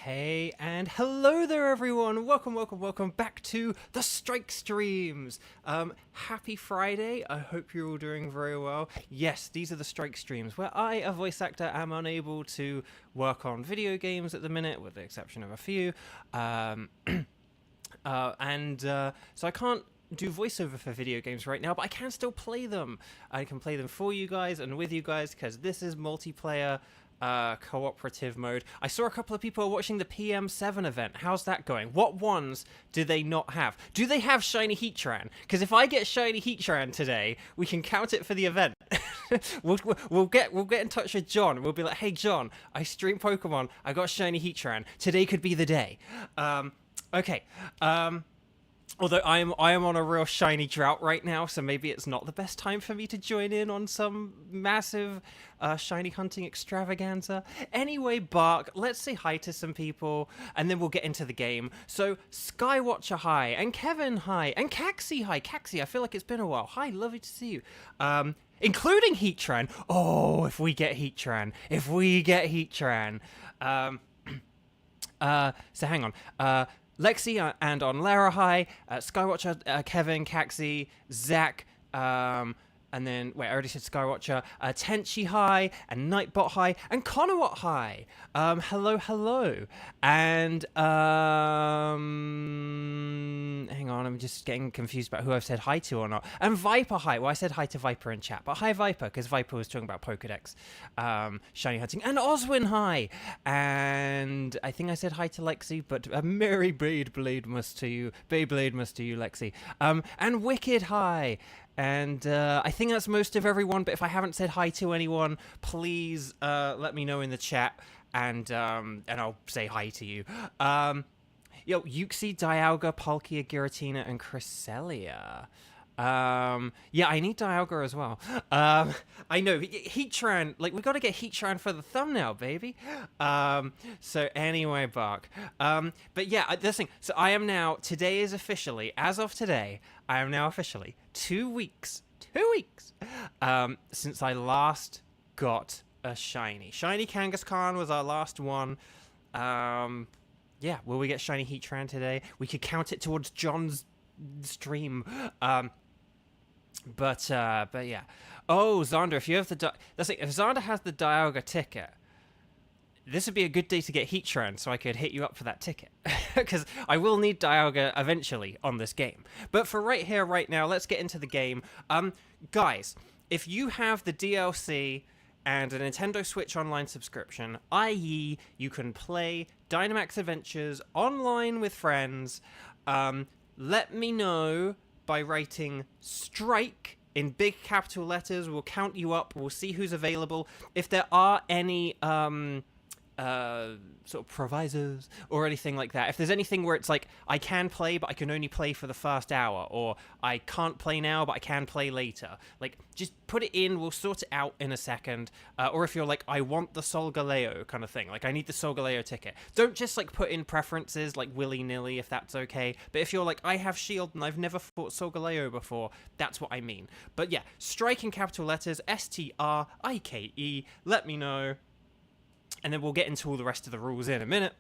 Hey, and hello there everyone! Welcome back to the Strike Streams! Happy Friday, I hope you're all doing very well. Yes, these are the Strike Streams, where I, a voice actor, am unable to work on video games at the minute, with the exception of a few. So I can't do voiceover for video games right now, but I can still play them. I can play them for you guys and with you guys, because this is multiplayer cooperative mode. I saw a couple of people watching the PM7 event. How's that going? What ones do they not have? Do they have shiny Heatran? Because if I get shiny Heatran today, we can count it for the event. we'll get in touch with John. We'll be like, hey John, I stream Pokemon. I got shiny Heatran. Today could be the day. Okay. Although I am on a real shiny drought right now, so maybe it's not the best time for me to join in on some massive shiny hunting extravaganza. Anyway, Bark, let's say hi to some people, and then we'll get into the game. So, Skywatcher, hi, and Kevin, hi, and Caxi, hi. Caxi, I feel like it's been a while. Hi, lovely to see you. Including Heatran. Oh, if we get Heatran. So hang on. Lexi and on Lara, hi. Skywatcher, Kevin, Caxi, Zach, and then, wait, I already said Skywatcher. Tenchi, hi. And Nightbot, hi. And Conowat, hi. Hello. And, hang on, I'm just getting confused about who I've said hi to or not. And Viper, hi. Well, I said hi to Viper in chat, but hi, Viper, because Viper was talking about Pokedex, shiny hunting. And Oswin, hi. And I think I said hi to Lexi, but a merry Beyblade to you, Lexi. And Wicked, hi. And I think that's most of everyone, but if I haven't said hi to anyone, please let me know in the chat, and I'll say hi to you. Yo, Yuxi, Dialga, Palkia, Giratina, and Cresselia. Yeah, I need Dialga as well. I know, Heatran, like, we gotta get Heatran for the thumbnail, baby. So anyway, Bark. But yeah, this thing, so I am now, today is officially, as of today, I am now officially 2 weeks, since I last got a shiny. Shiny Kangaskhan was our last one. Yeah, will we get shiny Heatran today? We could count it towards John's stream. But yeah. Oh, Xander, if you have the if Xander has the Dialga ticket, this would be a good day to get Heatran, so I could hit you up for that ticket. Because I will need Dialga eventually on this game. But for right here, right now, let's get into the game. Guys, if you have the DLC and a Nintendo Switch Online subscription, i.e. you can play Dynamax Adventures online with friends, let me know by writing strike in big capital letters. We'll count you up. We'll see who's available. If there are any sort of provisos or anything like that, if there's anything where it's like, I can play, but I can only play for the first hour, or I can't play now, but I can play later, like, just put it in, we'll sort it out in a second. Or if you're like, I want the Solgaleo kind of thing, like, I need the Solgaleo ticket, don't just, like, put in preferences, like, willy-nilly, if that's okay. But if you're like, I have Shield and I've never fought Solgaleo before, that's what I mean. But yeah, strike in capital letters, STRIKE, let me know. And then we'll get into all the rest of the rules in a minute.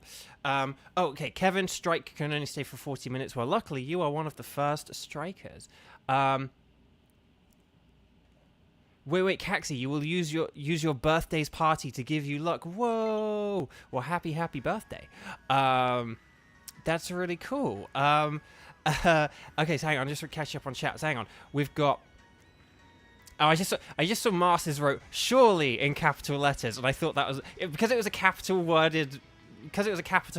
Okay, Kevin, strike can only stay for 40 minutes. Well, luckily, you are one of the first strikers. Wait, Caxi, you will use your birthday's party to give you luck. Whoa! Well, happy birthday. That's really cool. Okay, so hang on, just to catch up on chat. So hang on, we've got. Oh, I just saw Masters wrote surely in capital letters, and I thought that was because it was a capital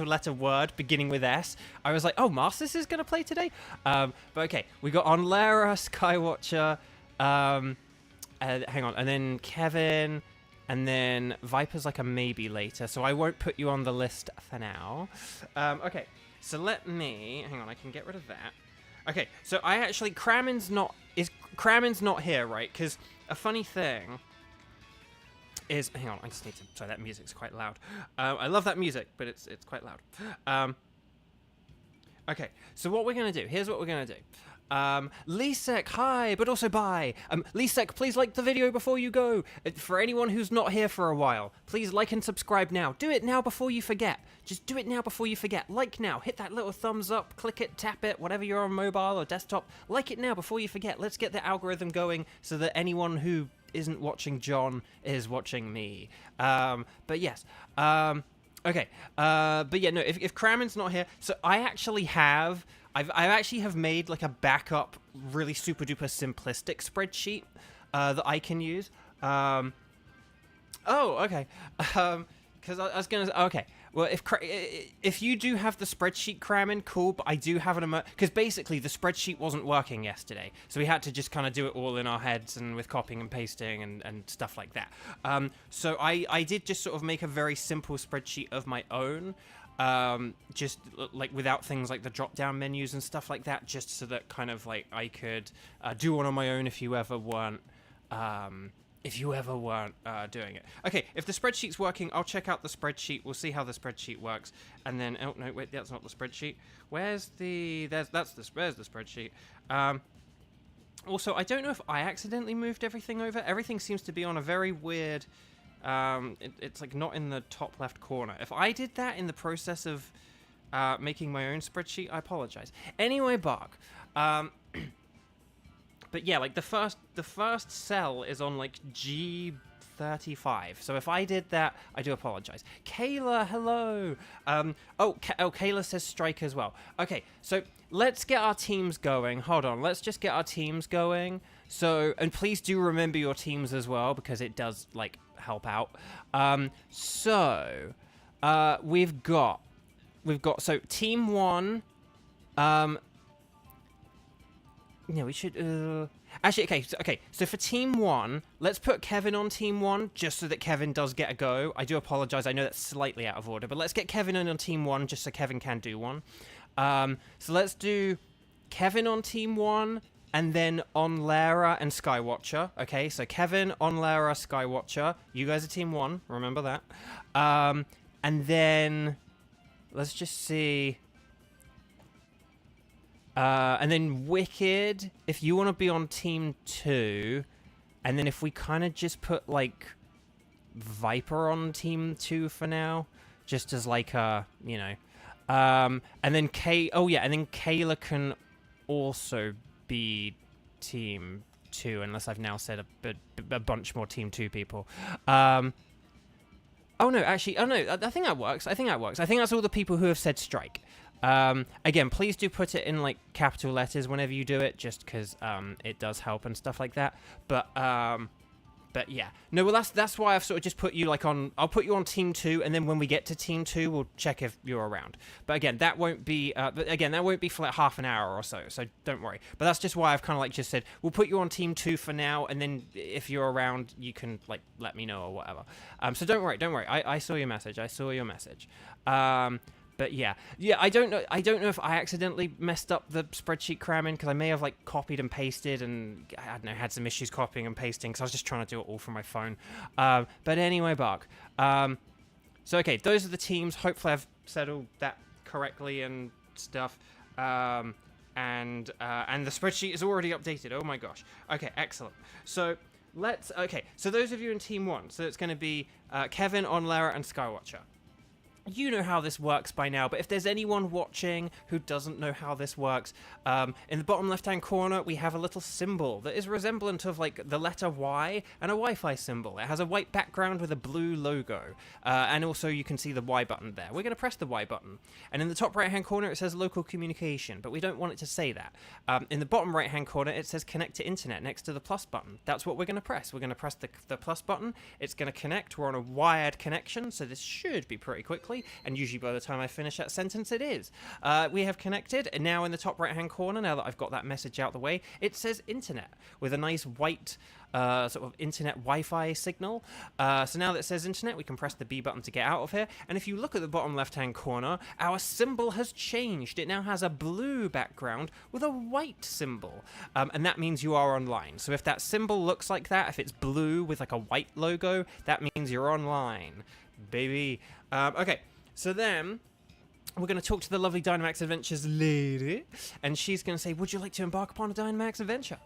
letter word beginning with S. I was like, oh, Masters is gonna play today. But okay, we got on Lara, Skywatcher, hang on, and then Kevin, and then Viper's like a maybe later, so I won't put you on the list for now. Okay, so let me hang on. I can get rid of that. Okay, so I actually Kramen's not here, right? Because a funny thing is, hang on, I just need to. Sorry, that music's quite loud. I love that music, but it's quite loud. Okay, so what we're gonna do? Here's what we're gonna do. Lisek, hi, but also bye. Lisek, please like the video before you go. For anyone who's not here for a while, please like and subscribe now. Do it now before you forget. Just do it now before you forget. Like now. Hit that little thumbs up, click it, tap it, whatever you're on mobile or desktop. Like it now before you forget. Let's get the algorithm going so that anyone who isn't watching John is watching me. But yes. Okay. But yeah, no, if Kramen's not here, so I actually have... I actually have made like a backup, really super duper simplistic spreadsheet that I can use. Oh, okay. Because I was gonna. Okay. Well, if you do have the spreadsheet, Kramen, cool. But I do have an because basically the spreadsheet wasn't working yesterday, so we had to just kind of do it all in our heads and with copying and pasting and stuff like that. So I did just sort of make a very simple spreadsheet of my own. Just like without things like the drop down menus and stuff like that, just so that kind of like I could do one on my own if you ever weren't doing it. Okay, if the spreadsheet's working, I'll check out the spreadsheet. We'll see how the spreadsheet works, and then oh no, wait, that's not the spreadsheet. Where's the spreadsheet? Also, I don't know if I accidentally moved everything over. Everything seems to be on a very weird. It's like not in the top left corner. If I did that in the process of making my own spreadsheet, I apologize. Anyway, Bark. But yeah, like the first cell is on like G35. So if I did that, I do apologize. Kayla, hello. Kayla says strike as well. Okay, so let's get our teams going. Hold on, let's just get our teams going. So, and please do remember your teams as well, because it does like help out. We've got so team 1. Yeah, we should actually okay. So for team 1, let's put Kevin on team 1 just so that Kevin does get a go. I do apologize. I know that's slightly out of order, but let's get Kevin in on team 1 just so Kevin can do one. So let's do Kevin on team 1 and then on Lara and Skywatcher. Okay, so Kevin on Lara, Skywatcher. You guys are team 1. Remember that. And then let's just see. And then Wicked, if you want to be on team 2, and then if we kind of just put like Viper on team 2 for now, just as like and then Kayla can also be team 2, unless I've now said a bunch more team 2 people. I think that works. I think that's all the people who have said strike. Again, please do put it in like capital letters whenever you do it, just because it does help and stuff like that. But yeah, no, well that's why I've sort of just put you like on. I'll put you on team 2, and then when we get to team 2, we'll check if you're around. But again, that won't be. That won't be for like half an hour or so. So don't worry. But that's just why I've kind of like just said we'll put you on team 2 for now, and then if you're around, you can like let me know or whatever. So don't worry. I saw your message. But yeah, I don't know if I accidentally messed up the spreadsheet, Kramen, because I may have like copied and pasted, and I don't know, had some issues copying and pasting because I was just trying to do it all from my phone. But anyway, Bark. So okay, those are the teams. Hopefully, I've said all that correctly and stuff. And the spreadsheet is already updated. Oh my gosh. Okay, excellent. So so those of you in team 1, so it's going to be Kevin, on Lara, and Skywatcher. You know how this works by now, but if there's anyone watching who doesn't know how this works, in the bottom left-hand corner, we have a little symbol that is resemblant of like the letter Y and a Wi-Fi symbol. It has a white background with a blue logo, and also you can see the Y button there. We're going to press the Y button, and in the top right-hand corner, it says local communication, but we don't want it to say that. In the bottom right-hand corner, it says connect to internet next to the plus button. That's what we're going to press. We're going to press the plus button. It's going to connect. We're on a wired connection, so this should be pretty quickly. And usually by the time I finish that sentence, it is. We have connected, and now in the top right-hand corner, now that I've got that message out the way, it says internet with a nice white sort of internet Wi-Fi signal. So now that it says internet, we can press the B button to get out of here. And if you look at the bottom left-hand corner, our symbol has changed. It now has a blue background with a white symbol. And that means you are online. So if that symbol looks like that, if it's blue with like a white logo, that means you're online, baby. Okay. So then, we're going to talk to the lovely Dynamax Adventures lady, and she's going to say, would you like to embark upon a Dynamax adventure?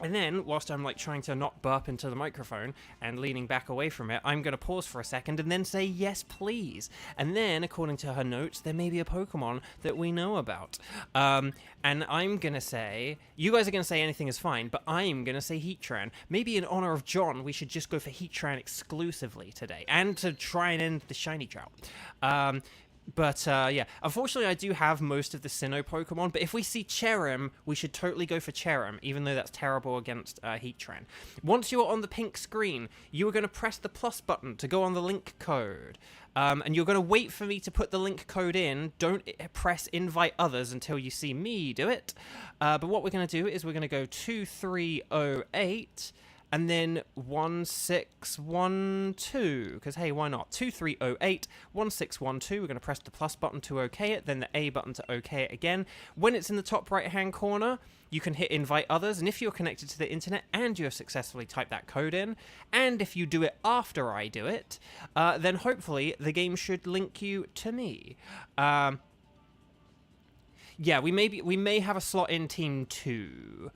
And then, whilst I'm like trying to not burp into the microphone and leaning back away from it, I'm going to pause for a second and then say, yes, please. And then, according to her notes, there may be a Pokemon that we know about. And I'm going to say, you guys are going to say anything is fine, but I'm going to say Heatran. Maybe in honor of John, we should just go for Heatran exclusively today, and to try and end the shiny drought. But yeah, unfortunately I do have most of the Sinnoh Pokemon, but if we see Cherrim, we should totally go for Cherrim, even though that's terrible against Heatran. Once you're on the pink screen, you are going to press the plus button to go on the link code. And you're going to wait for me to put the link code in. Don't press invite others until you see me do it. But what we're going to do is we're going to go 2308... and then 1612, because hey, why not? 2308, 1612, we're going to press the plus button to OK it, then the A button to OK it again. When it's in the top right-hand corner, you can hit invite others, and if you're connected to the internet and you have successfully typed that code in, and if you do it after I do it, then hopefully the game should link you to me. Yeah, we may have a slot in Team 2.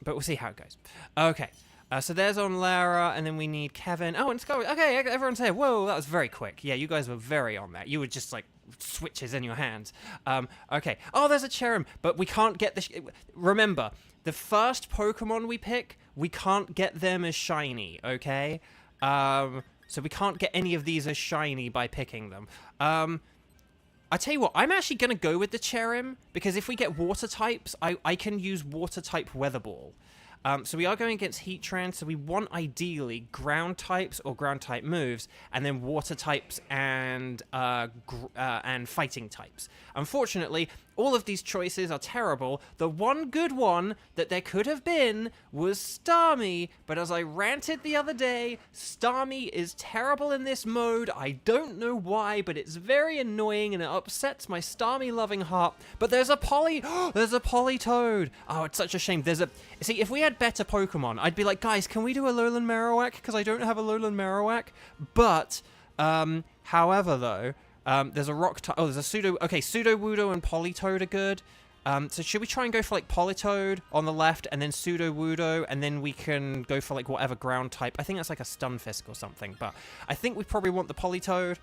But we'll see how it goes. Okay, so there's on Lara, and then we need Kevin. Oh, and Scott. Okay, everyone's here. Whoa, that was very quick. Yeah, you guys were very on that. You were just like switches in your hands. Okay. Oh, there's a Cherrim, but we can't get the... Remember, the first Pokemon we pick, we can't get them as shiny, okay? So we can't get any of these as shiny by picking them. I tell you what, I'm actually going to go with the Cherrim, because if we get water types, I can use water type Weather Ball. So we are going against Heatran, so we want ideally ground types or ground type moves, and then water types and fighting types. Unfortunately, all of these choices are terrible. The one good one that there could have been was Starmie, but as I ranted the other day, Starmie is terrible in this mode. I don't know why, but it's very annoying and it upsets my Starmie-loving heart. But there's a there's a Politoed. Oh, it's such a shame. See, if we had better Pokemon, I'd be like, guys, can we do a Lowland Marowak? Because I don't have a Lowland Marowak. But, however, though, there's a rock type. Oh, there's a Pseudo. Okay, Sudowoodo and Politoed are good. So should we try and go for like Politoed on the left and then Sudowoodo, and then we can go for like whatever ground type. I think that's like a Stunfisk or something, but I think we probably want the Politoed.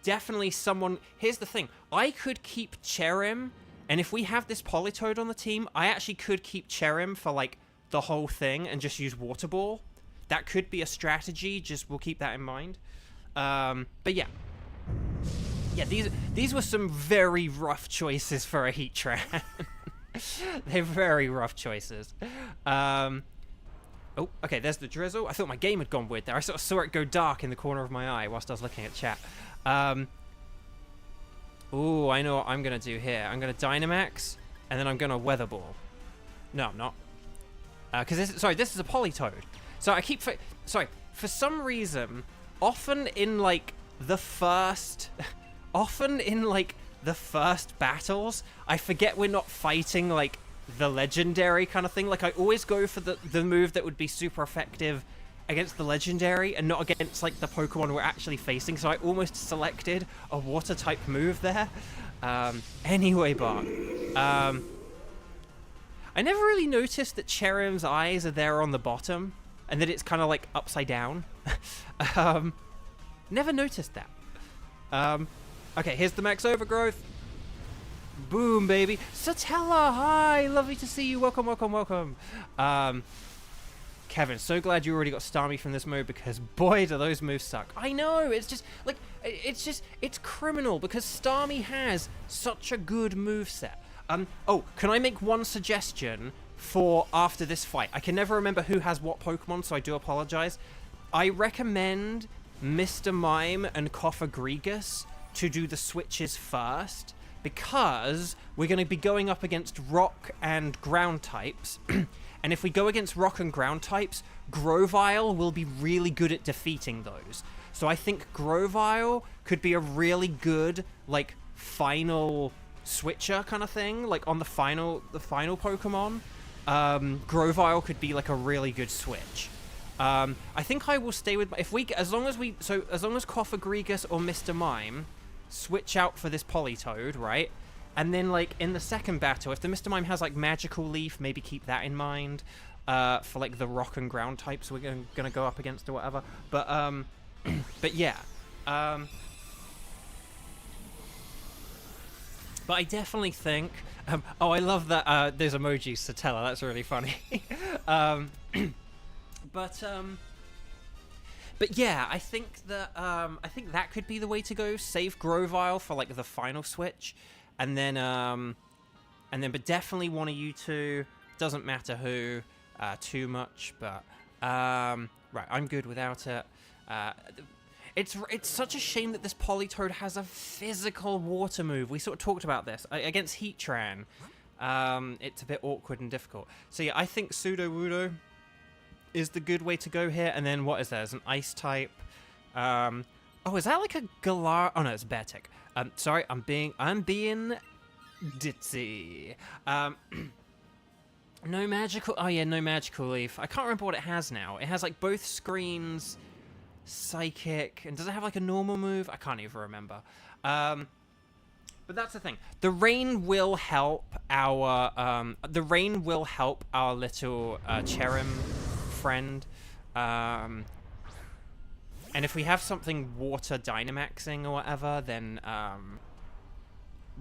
Definitely someone... Here's the thing. I could keep Cherrim, and if we have this Politoed on the team, I actually could keep Cherrim for like the whole thing and just use Water Ball. That could be a strategy. Just we'll keep that in mind. But yeah. Yeah, these were some very rough choices for a Heatran. They're very rough choices. Oh, okay, there's the Drizzle. I thought my game had gone weird there. I sort of saw it go dark in the corner of my eye whilst I was looking at chat. Ooh, I know what I'm going to do here. I'm going to Dynamax, and then I'm going to Weather Ball. No, I'm not. Because this is a Politoed. So I keep... Sorry, for some reason, often in, like, the first battles, I forget we're not fighting, like, the legendary kind of thing. Like, I always go for the move that would be super effective against the legendary and not against, like, the Pokemon we're actually facing. So I almost selected a water-type move there. Anyway, Bart. I never really noticed that Cherrim's eyes are there on the bottom and that it's kind of, like, upside down. Never noticed that. Okay, here's the Max Overgrowth. Boom, baby. Satella, hi! Lovely to see you. Welcome, welcome, welcome. Kevin, so glad you already got Starmie from this mode, because boy, do those moves suck. I know, it's just, like, it's criminal, because Starmie has such a good moveset. Oh, can I make one suggestion for after this fight? I can never remember who has what Pokemon, so I do apologize. I recommend Mr. Mime and Coffagrigus to do the switches first, because we're going to be going up against rock and ground types. And if we go against rock and ground types, Grovyle will be really good at defeating those. So I think Grovyle could be a really good, like, final switcher kind of thing, like on the final Pokemon. Grovyle could be like a really good switch. I think I will stay with as long as Koffagrigus or Mr. Mime switch out for this Politoed, right? And then like in the second battle, if the Mr. Mime has like Magical Leaf, maybe keep that in mind for like the rock and ground types we're gonna go up against or whatever. But but yeah. But I definitely think. Oh, I love that. There's emojis, Satella. That's really funny. But yeah, I think that could be the way to go. Save Grovyle for like the final switch, and then but definitely one of you two. Doesn't matter who, too much. But right, I'm good without it. It's such a shame that this Politoed has a physical water move. We sort of talked about this against Heatran. It's a bit awkward and difficult. So yeah, I think Sudowoodo is the good way to go here. And then what is there? There's an ice type. Oh, is that like a Galar? Oh no, it's Beartic. Sorry, I'm being ditzy. No magical. Oh yeah, no Magical Leaf. I can't remember what it has now. It has like both screens. Psychic, and does it have like a normal move? I can't even remember. But that's the thing. The rain will help our little Cherim friend. And if we have something water Dynamaxing or whatever, then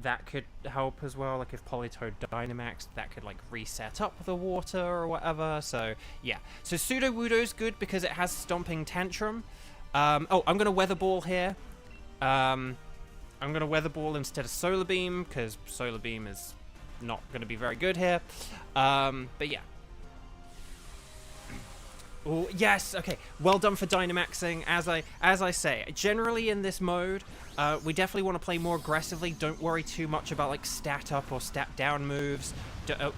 that could help as well. Like if Politoed Dynamax, that could like reset up the water or whatever. So yeah. So Sudowoodo's good because it has Stomping Tantrum. Oh, I'm gonna Weather Ball here. I'm gonna Weather Ball instead of Solar Beam because Solar Beam is not gonna be very good here. But yeah. Oh yes, okay. Well done for Dynamaxing. As I say, generally in this mode, we definitely want to play more aggressively. Don't worry too much about like stat up or stat down moves,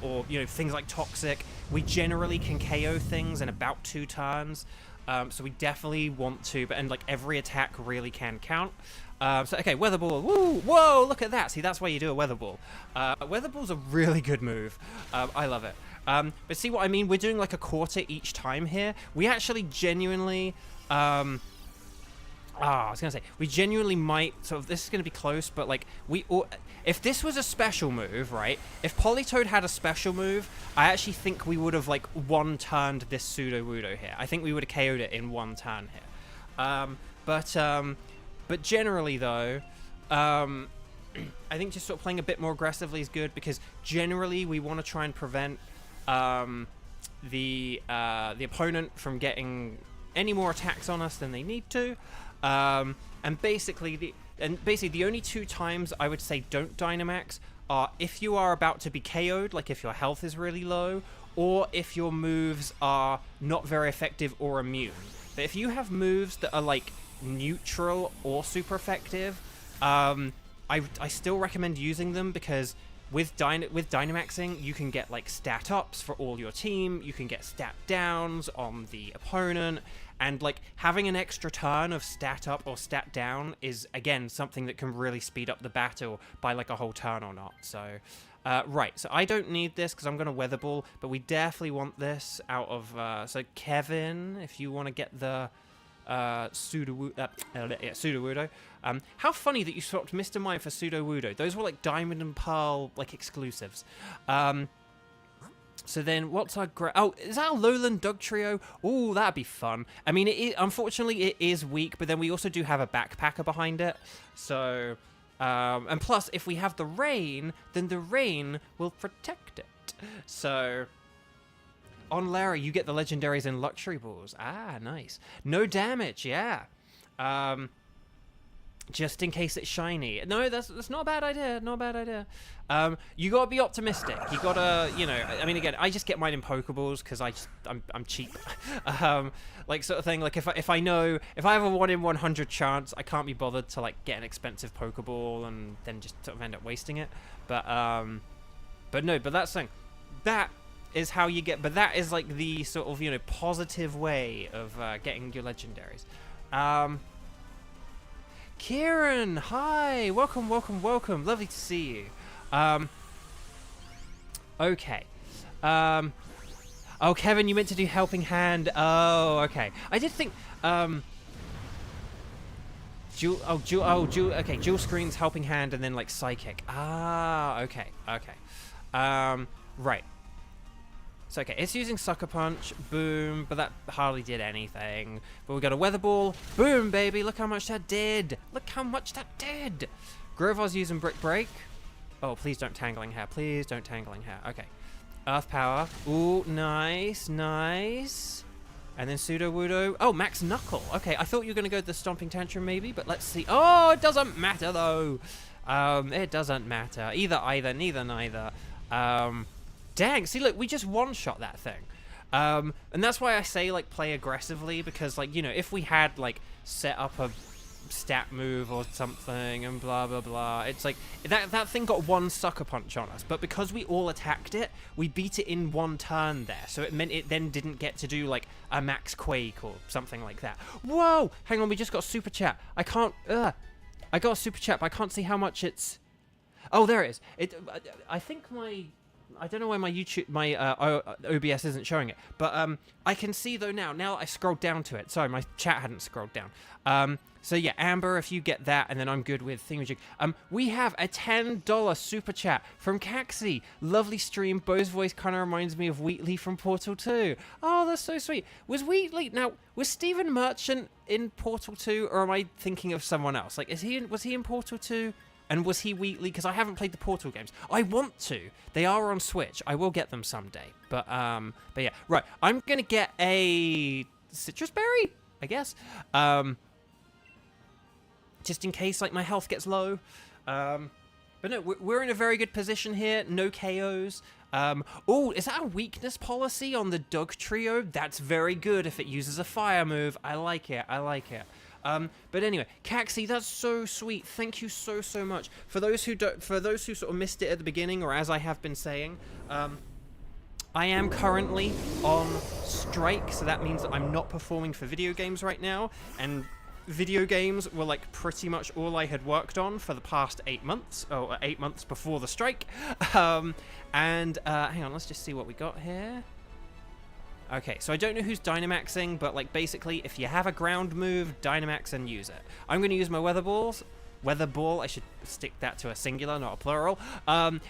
or you know things like Toxic. We generally can KO things in about 2 turns, so we definitely want to. And like every attack really can count. So okay, Weather Ball. Woo! Whoa! Look at that. See, that's why you do a Weather Ball. Weather Ball's a really good move. I love it. But see what I mean? We're doing like a quarter each time here. We actually genuinely, I was gonna say, we genuinely might, so this is gonna be close, but like, if this was a special move, right? If Politoed had a special move, I actually think we would have like one-turned this Sudowoodo here. I think we would have KO'd it in 1 turn here. But generally though, I think just sort of playing a bit more aggressively is good because generally we want to try and prevent the opponent from getting any more attacks on us than they need to, and basically the only 2 times I would say don't Dynamax are if you are about to be KO'd, like if your health is really low, or if your moves are not very effective or immune. But if you have moves that are like neutral or super effective, I still recommend using them because with Dynamaxing, you can get like stat ups for all your team, you can get stat downs on the opponent, and like having an extra turn of stat up or stat down is again something that can really speed up the battle by like a whole turn or not. So right, so I don't need this because I'm going to Weather Ball, but we definitely want this out of, so Kevin, if you want to get the Sudowoodo. How funny that you swapped Mr. Mime for Sudowoodo. Those were like Diamond and Pearl like exclusives. So then what's our oh, is that a Lowland Dugtrio? Oh, that'd be fun. I mean, unfortunately it is weak, but then we also do have a backpacker behind it. So and plus if we have the rain, then the rain will protect it. So on Larry, you get the legendaries and luxury balls. Ah, nice. No damage, yeah. Just in case it's shiny. No, that's not a bad idea. Not a bad idea. You gotta be optimistic. You gotta, you know. I mean, again, I just get mine in Pokeballs because I'm cheap. Like sort of thing. Like if I have a 1 in 100 chance, I can't be bothered to like get an expensive Pokeball and then just sort of end up wasting it. But that's the thing. That is how you get, but that is like the sort of, you know, positive way of getting your legendaries. Kieran, hi, welcome. Lovely to see you. Okay. Oh, Kevin, you meant to do Helping Hand. Oh, okay. I did think, okay, dual screens, Helping Hand, and then, like, Psychic. Ah, okay, okay. Right. So, okay, it's using Sucker Punch, boom, but that hardly did anything. But we got a Weather Ball, boom, baby, look how much that did. Look how much that did. Grovar's using Brick Break. Oh, please don't Tangling Hair, please don't Tangling Hair. Okay. Earth Power, ooh, nice, nice. And then Pseudo Wudo. Oh, Max Knuckle. Okay, I thought you were going to go to the Stomping Tantrum maybe, but let's see. Oh, it doesn't matter though. It doesn't matter. Either, neither, neither. Dang, see, look, we just one-shot that thing. And that's why I say, like, play aggressively, because, like, you know, if we had, like, set up a stat move or something and blah, blah, blah, it's like, that thing got one Sucker Punch on us, but because we all attacked it, we beat it in one turn there, so it meant it then didn't get to do, like, a Max Quake or something like that. Whoa! Hang on, we just got Super Chat. I can't, I got a Super Chat, but I can't see how much it's... Oh, there it is. I think I don't know why my OBS isn't showing it, but I can see though now I scrolled down to it. Sorry, my chat hadn't scrolled down. So yeah, Amber, if you get that, and then I'm good with thingamajig. We have a $10 super chat from Caxi. Lovely stream. Bo's voice kind of reminds me of Wheatley from Portal 2. Oh, that's so sweet. Was Wheatley, now, was Stephen Merchant in Portal 2, or am I thinking of someone else? Like, was he in Portal 2? And was he Wheatley? Because I haven't played the Portal games. I want to. They are on Switch. I will get them someday. But yeah. Right. I'm going to get a citrus berry, I guess. Just in case, like, my health gets low. But no, we're in a very good position here. No KOs. Oh, is that a weakness policy on the Doug Trio? That's very good if it uses a fire move. I like it. I like it. But anyway, Caxi, that's so sweet. Thank you so much. For those who sort of missed it at the beginning, or as I have been saying, I am currently on strike, so that means that I'm not performing for video games right now, and video games were like pretty much all I had worked on for the past 8 months, or 8 months before the strike. Hang on, let's just see what we got here. Okay, so I don't know who's Dynamaxing, but, like, basically, if you have a ground move, Dynamax and use it. I'm going to use my Weather Ball. I should stick that to a singular, not a plural. And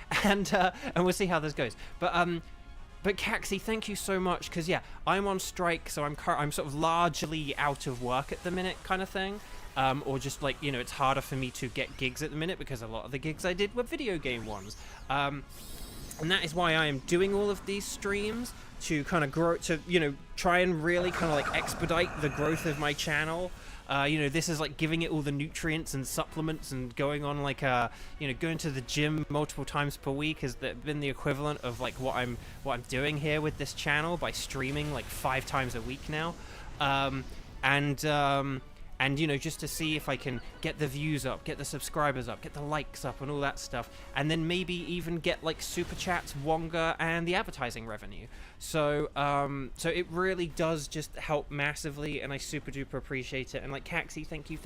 we'll see how this goes. But Caxi, thank you so much, because, yeah, I'm on strike, so I'm sort of largely out of work at the minute, kind of thing. Or just, like, you know, it's harder for me to get gigs at the minute, because a lot of the gigs I did were video game ones. And that is why I am doing all of these streams, to kind of grow, to, you know, try and really kind of, like, expedite the growth of my channel. You know, this is like giving it all the nutrients and supplements, and going on, like, you know, going to the gym multiple times per week has been the equivalent of, like, what I'm doing here with this channel by streaming like 5 times a week now. And, you know, just to see if I can get the views up, get the subscribers up, get the likes up and all that stuff. And then maybe even get, like, Super Chats, Wonga, and the advertising revenue. So, so it really does just help massively, and I super duper appreciate it. And, like, Caxi, thank you.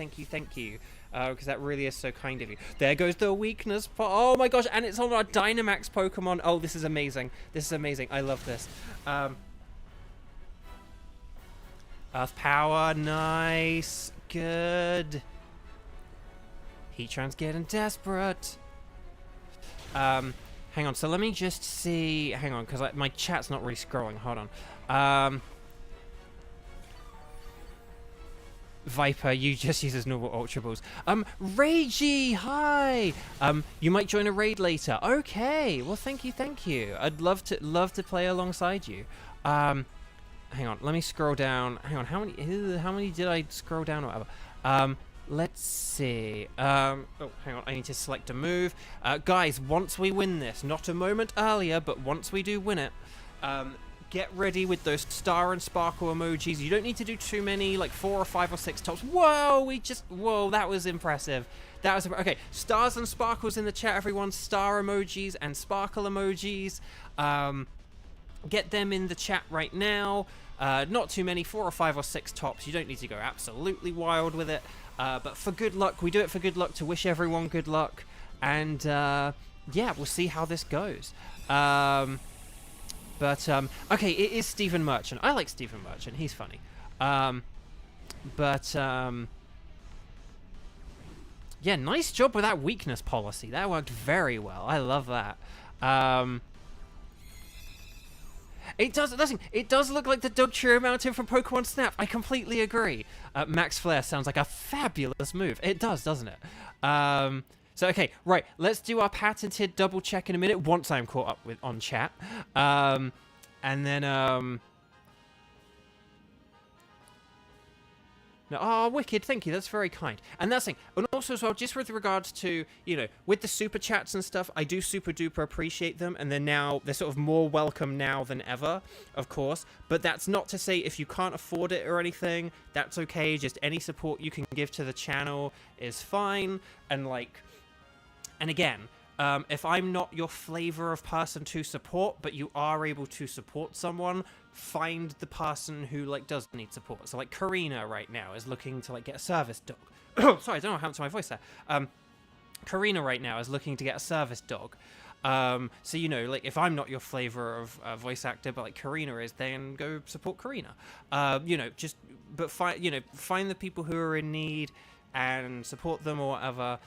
Because that really is so kind of you. There goes the weakness. Oh my gosh, and it's on our Dynamax Pokemon. Oh, this is amazing. I love this. Earth Power, nice. Good. Heatran's getting desperate. Hang on, so let me just see. Hang on, because my chat's not really scrolling. Hold on. Viper, you just use as normal Ultra Balls. Ragey, hi! You might join a raid later. Okay, well, thank you. I'd love to play alongside you. Hang on, let me scroll down. Hang on, how many did I scroll down or whatever? Let's see. Oh, hang on, I need to select a move. Guys, once we win this, not a moment earlier, but once we do win it, get ready with those star and sparkle emojis. You don't need to do too many, like 4 or 5 or 6 tops. Whoa, that was impressive. Okay, stars and sparkles in the chat, everyone. Star emojis and sparkle emojis. Get them in the chat right now. Not too many, 4 or 5 or 6 tops. You don't need to go absolutely wild with it. But for good luck, we do it for good luck, to wish everyone good luck. And yeah, we'll see how this goes. But okay, it is Stephen Merchant. I like Stephen Merchant. He's funny. Yeah, nice job with that weakness policy. That worked very well. I love that. It does. Listen, it does look like the Dugtrio mountain from Pokemon Snap. I completely agree. Max Flare sounds like a fabulous move. It does, doesn't it? So okay, right. Let's do our patented double check in a minute once I'm caught up with on chat, and then No, oh, wicked, thank you, that's very kind. And that's the thing, and also as well, just with regards to, you know, with the super chats and stuff, I do super duper appreciate them, and they're sort of more welcome now than ever, of course, but that's not to say if you can't afford it or anything, that's okay, just any support you can give to the channel is fine, and like, and again, if I'm not your flavor of person to support, but you are able to support someone, find the person who like does need support. So like Karina right now is looking to like get a service dog. Sorry, I don't know what happened to my voice there. Karina right now is looking to get a service dog. So you know, like if I'm not your flavor of voice actor, but like Karina is, then go support Karina. You know, just find the people who are in need and support them or whatever.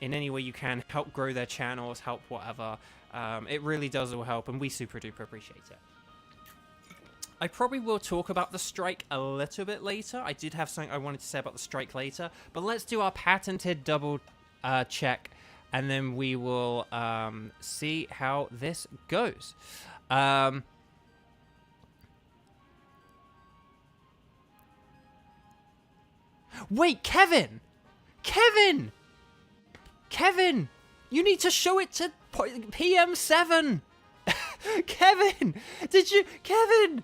In any way you can, help grow their channels, help whatever. It really does all help, and we super duper appreciate it. I probably will talk about the strike a little bit later. I did have something I wanted to say about the strike later, but let's do our patented double check, and then we will see how this goes. Wait, Kevin! Kevin! You need to show it to PM7! Kevin! Kevin!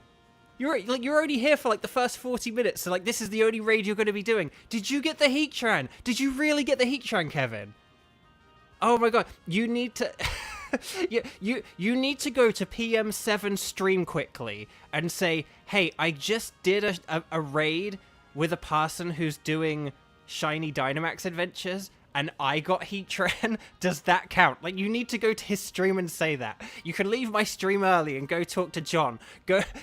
You're only here for like the first 40 minutes, so like this is the only raid you're going to be doing. Did you get the Heatran? Did you really get the Heatran, Kevin? Oh my god, you need to... you need to go to PM7 stream quickly and say, hey, I just did a raid with a person who's doing Shiny Dynamax Adventures, and I got Heatran. Does that count? Like, you need to go to his stream and say that. You can leave my stream early and go talk to John.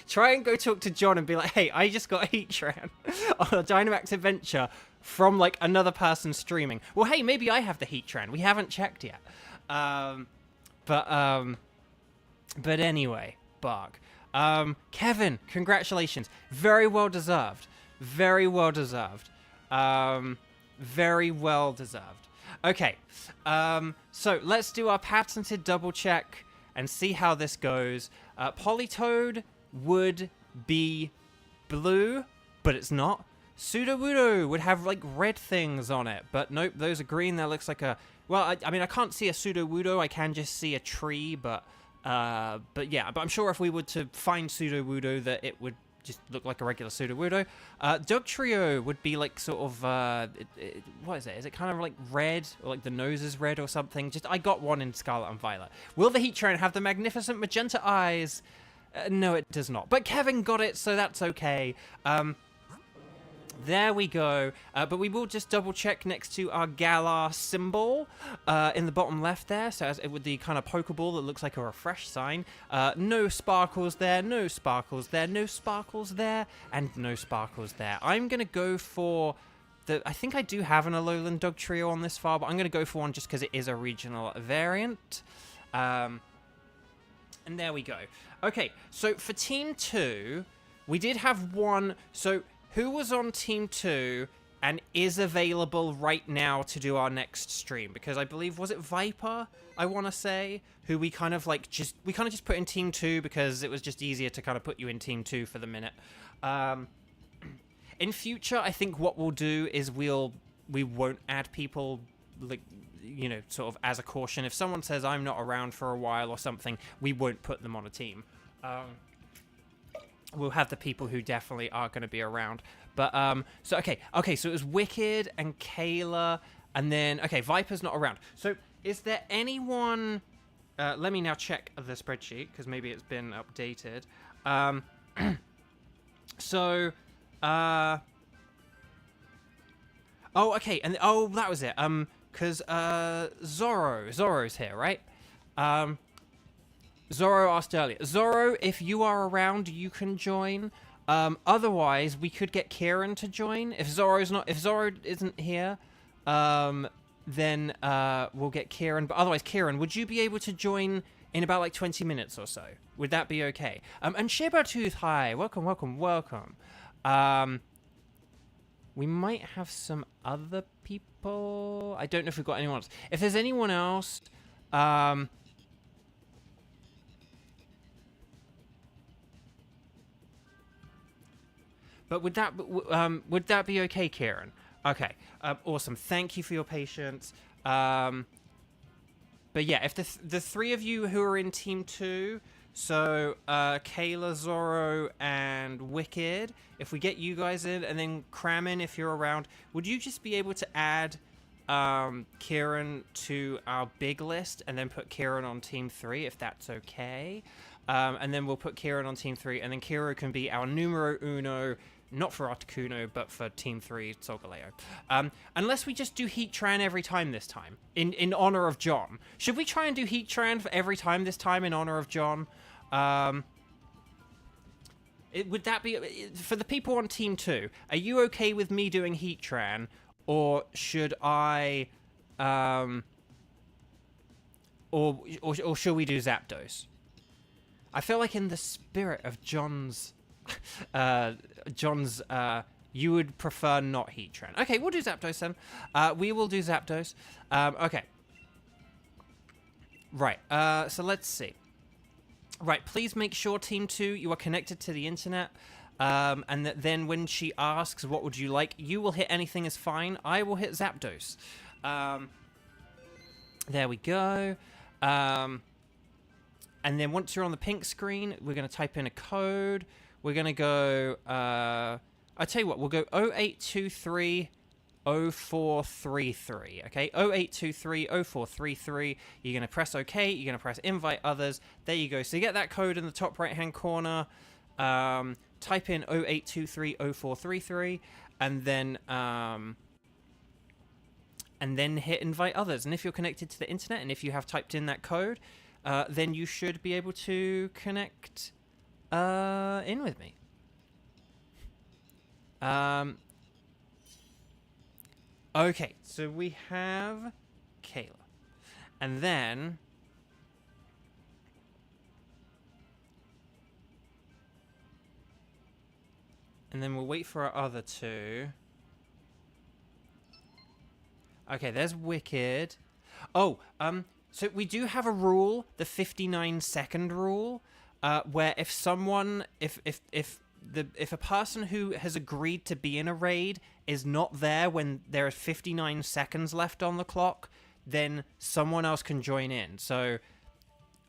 Try and go talk to John and be like, hey, I just got Heatran on a Dynamax adventure from, like, another person streaming. Well, hey, maybe I have the Heatran. We haven't checked yet. But anyway, Bark. Kevin, congratulations. Very well deserved. Very well deserved. Very well deserved. Okay, so let's do our patented double check and see how this goes. Politoed would be blue, but it's not. Sudowoodo would have like red things on it, but nope, those are green. That looks like a... Well, I mean, I can't see a Sudowoodo. I can just see a tree, but yeah. But I'm sure if we were to find Sudowoodo, that it would just look like a regular Sudowoodo. Dugtrio would be like sort of, what is it? Is it kind of like red, or like the nose is red or something? Just, I got one in Scarlet and Violet. Will the Heatran have the magnificent magenta eyes? No, it does not. But Kevin got it, so that's okay. There we go. But we will just double check next to our Galar symbol in the bottom left there. So as with the kind of Pokeball that looks like a refresh sign. No sparkles there, no sparkles there, no sparkles there, and no sparkles there. I'm going to go for I think I do have an Alolan Dugtrio on this file, but I'm going to go for one just because it is a regional variant. And there we go. Okay, so for Team 2, we did have one... So who was on Team 2 and is available right now to do our next stream? Because I believe, was it Viper, I want to say, who we kind of like just put in Team 2 because it was just easier to kind of put you in Team 2 for the minute. In future, I think what we'll do is we won't add people, like, you know, sort of as a caution. If someone says I'm not around for a while or something, we won't put them on a team. We'll have the people who definitely are going to be around. But, so, okay, so it was Wicked and Kayla, and then, okay, Viper's not around. So, is there anyone, let me now check the spreadsheet, because maybe it's been updated. So, oh, okay, and, oh, that was it, because, Zoro's here, right? Zoro asked earlier. Zoro, if you are around, you can join. Otherwise, we could get Kieran to join. If Zoro isn't here, then we'll get Kieran. But otherwise, Kieran, would you be able to join in about like 20 minutes or so? Would that be okay? And Shibatooth, hi, welcome. We might have some other people. I don't know if we've got anyone else. If there's anyone else, but would that be okay, Kieran? Okay, awesome. Thank you for your patience. But yeah, if the three of you who are in Team 2, so Kayla, Zoro, and Wicked, if we get you guys in, and then Kramen, if you're around, would you just be able to add Kieran to our big list, and then put Kieran on Team 3, if that's okay? And then we'll put Kieran on Team 3, and then Kiro can be our numero uno, not for Articuno, but for Team 3, Solgaleo. Unless we just do Heatran every time this time, in honor of John. Should we try and do Heatran for every time this time in honor of John? Would that be... For the people on Team 2, are you okay with me doing Heatran, or should I... or should we do Zapdos? I feel like in the spirit of John's... you would prefer not Heatran. Okay, we'll do Zapdos then. We will do Zapdos. Okay. Right, so let's see. Right, please make sure, Team 2, you are connected to the internet. And then when she asks, what would you like, you will hit anything is fine. I will hit Zapdos. There we go. And then once you're on the pink screen, we're going to type in a code. We're going to go, I tell you what, we'll go 0823 0433, okay? 0823 0433. You're going to press OK. You're going to press invite others. There you go. So you get that code in the top right-hand corner. Type in 0823 0433, and then hit invite others. And if you're connected to the internet, and if you have typed in that code, then you should be able to connect in with me. Okay, so we have Kayla. And then... And then we'll wait for our other two. Okay, there's Wicked. Oh, so we do have a rule, the 59-second rule, where if someone, if a person who has agreed to be in a raid is not there when there are 59 seconds left on the clock, then someone else can join in. So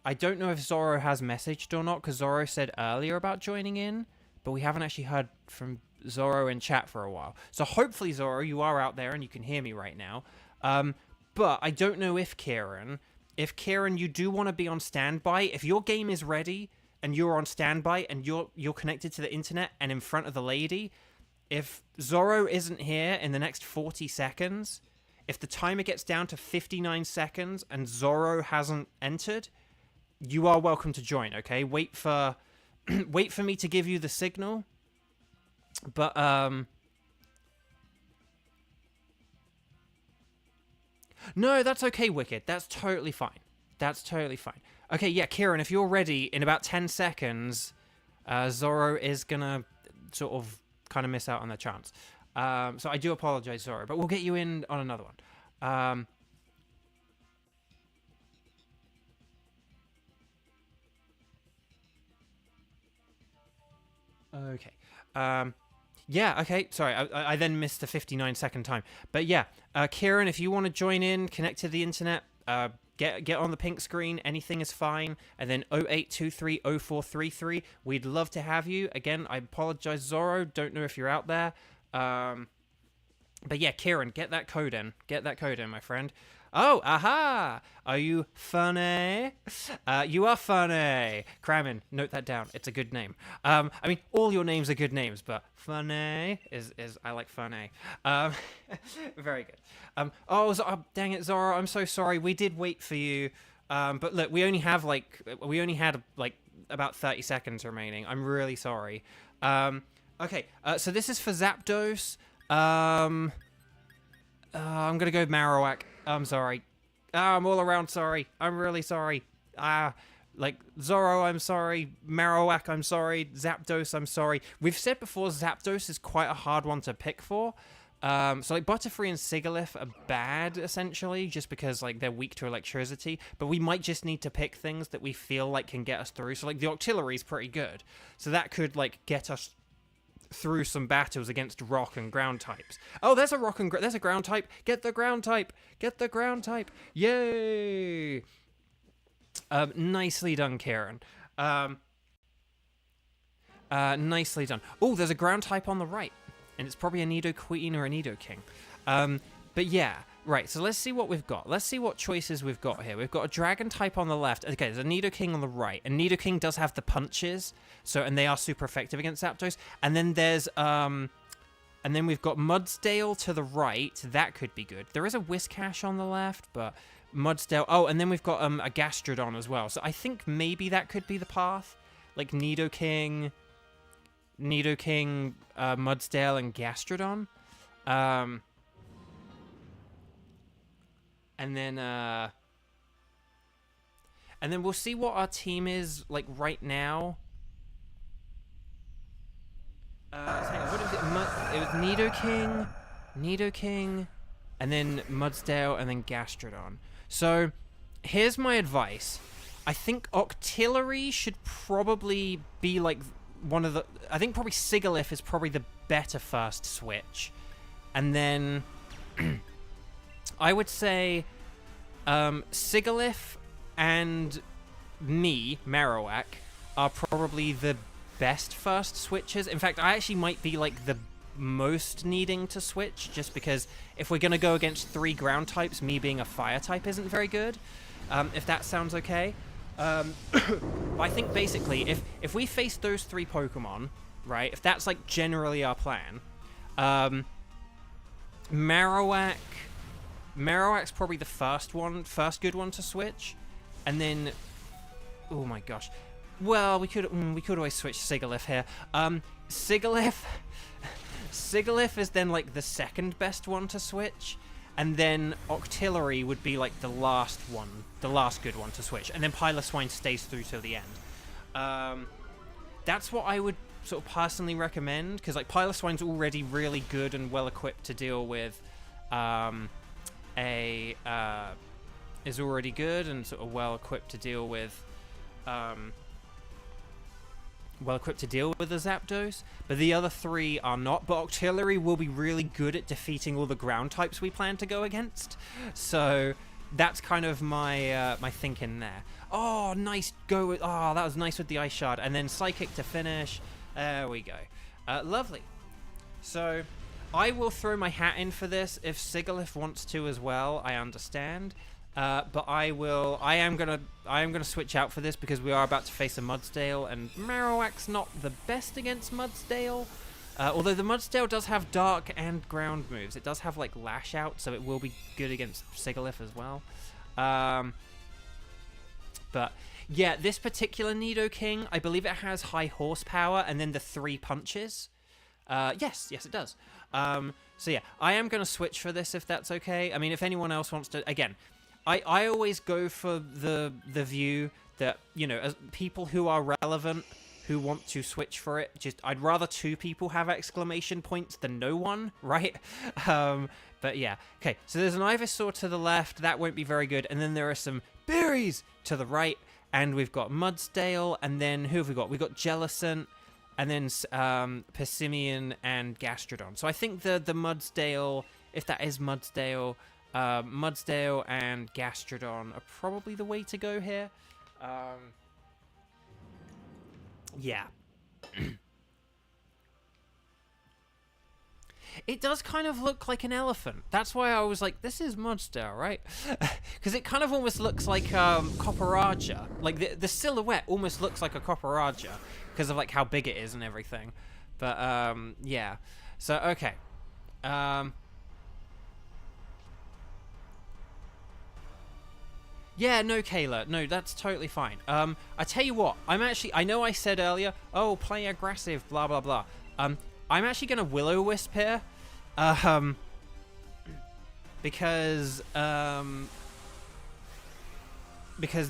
I don't know if Zoro has messaged or not, because Zoro said earlier about joining in, but we haven't actually heard from Zoro in chat for a while. So hopefully, Zoro, you are out there and you can hear me right now. But I don't know if Kieran, you do want to be on standby, if your game is ready and you're on standby and you're connected to the internet and in front of the lady, if Zoro isn't here in the next 40 seconds, if the timer gets down to 59 seconds and Zoro hasn't entered, you are welcome to join, okay? Wait for me to give you the signal. But, no, that's okay, Wicked. That's totally fine. That's totally fine. Okay, yeah, Kieran, if you're ready, in about 10 seconds, Zoro is gonna sort of kind of miss out on the chance. So I do apologize, Zoro, but we'll get you in on another one. Okay. Yeah, okay, sorry, I then missed the 59-second time. But yeah, Kieran, if you want to join in, connect to the internet, get on the pink screen, anything is fine, and then 0823 0433, we'd love to have you. Again, I apologize, Zoro, don't know if you're out there. But yeah, Kieran, get that code in. Get that code in, my friend. Oh, aha! Are you funny? You are funny. Kramen, note that down. It's a good name. I mean, all your names are good names, but funny is I like funny. Very good. Oh, dang it, Zoro, I'm so sorry. We did wait for you. But look, we only had like about 30 seconds remaining. I'm really sorry. Okay, so this is for Zapdos. I'm gonna go Marowak. I'm sorry. I'm all around sorry. I'm really sorry. Like Zoro, I'm sorry. Marowak, I'm sorry. Zapdos, I'm sorry. We've said before, Zapdos is quite a hard one to pick for. So like Butterfree and Sigilyph are bad essentially, just because like they're weak to electricity. But we might just need to pick things that we feel like can get us through. So like the Octillery is pretty good, so that could like get us through some battles against rock and ground types. Oh, there's a there's a ground type. Get the ground type. Get the ground type. Yay! Nicely done, Kieran. Nicely done. Oh, there's a ground type on the right, and it's probably a Nidoqueen or a Nidoking. But yeah, right. So let's see what we've got. Let's see what choices we've got here. We've got a dragon type on the left. Okay, there's a Nidoking on the right, and Nidoking does have the punches, and they are super effective against Zapdos. And then there's and then we've got Mudsdale to the right. That could be good. There is a Whiscash on the left, but Mudsdale. Oh, and then we've got a Gastrodon as well. So I think maybe that could be the path, like Nidoking, Mudsdale, and Gastrodon. And then we'll see what our team is like right now. What is it? It was Nidoking, and then Mudsdale, and then Gastrodon. So, here's my advice. I think Octillery should probably be like one of the... I think probably Sigilyph is probably the better first switch. And then... I would say Sigilyph and me, Marowak, are probably the best first switches. In fact, I actually might be like the most needing to switch, just because if we're going to go against 3 ground types, me being a fire type isn't very good, if that sounds okay. But I think basically, if we face those 3 Pokemon, right, if that's like generally our plan, Marowak's probably the first good one to switch, and then, oh my gosh, well, we could always switch Sigilyph here. Sigilyph is then like the second best one to switch, and then Octillery would be like the last good one to switch, and then Piloswine stays through till the end. That's what I would sort of personally recommend, because like Piloswine's already really good and well equipped to deal with is already good and sort of well equipped to deal with the Zapdos, but the other 3 are not. But Octillery will be really good at defeating all the ground types we plan to go against, so that's kind of my my thinking there. Oh, nice go! That was nice with the Ice Shard, and then Psychic to finish. There we go. Lovely. So I will throw my hat in for this. If Sigilyph wants to as well, I understand. But I am gonna switch out for this, because we are about to face a Mudsdale, and Marowak's not the best against Mudsdale. Although the Mudsdale does have dark and ground moves. It does have like Lash Out, so it will be good against Sigilyph as well. But yeah, this particular Nidoking, I believe it has high horsepower and then the 3 punches. Yes, it does. So yeah, I am going to switch for this if that's okay. I mean, if anyone else wants to, again, I always go for the view that, you know, as people who are relevant, who want to switch for it, I'd rather 2 people have exclamation points than no one, right? But yeah, okay, so there's an Ivysaur to the left, that won't be very good, and then there are some berries to the right, and we've got Mudsdale, and then who have we got? We've got Jellicent, and then Persimmon and Gastrodon. So I think the Mudsdale, if that is Mudsdale, Mudsdale and Gastrodon are probably the way to go here. Yeah. It does kind of look like an elephant. That's why I was like, this is Mudsdale, right? Because it kind of almost looks like Copperaja. Like the silhouette almost looks like a Copperaja because of like how big it is and everything. But yeah. So okay. Yeah, no, Kayla. No, that's totally fine. I tell you what, I know I said earlier, oh, play aggressive, blah, blah, blah. I'm actually going to Will-O-Wisp here. Because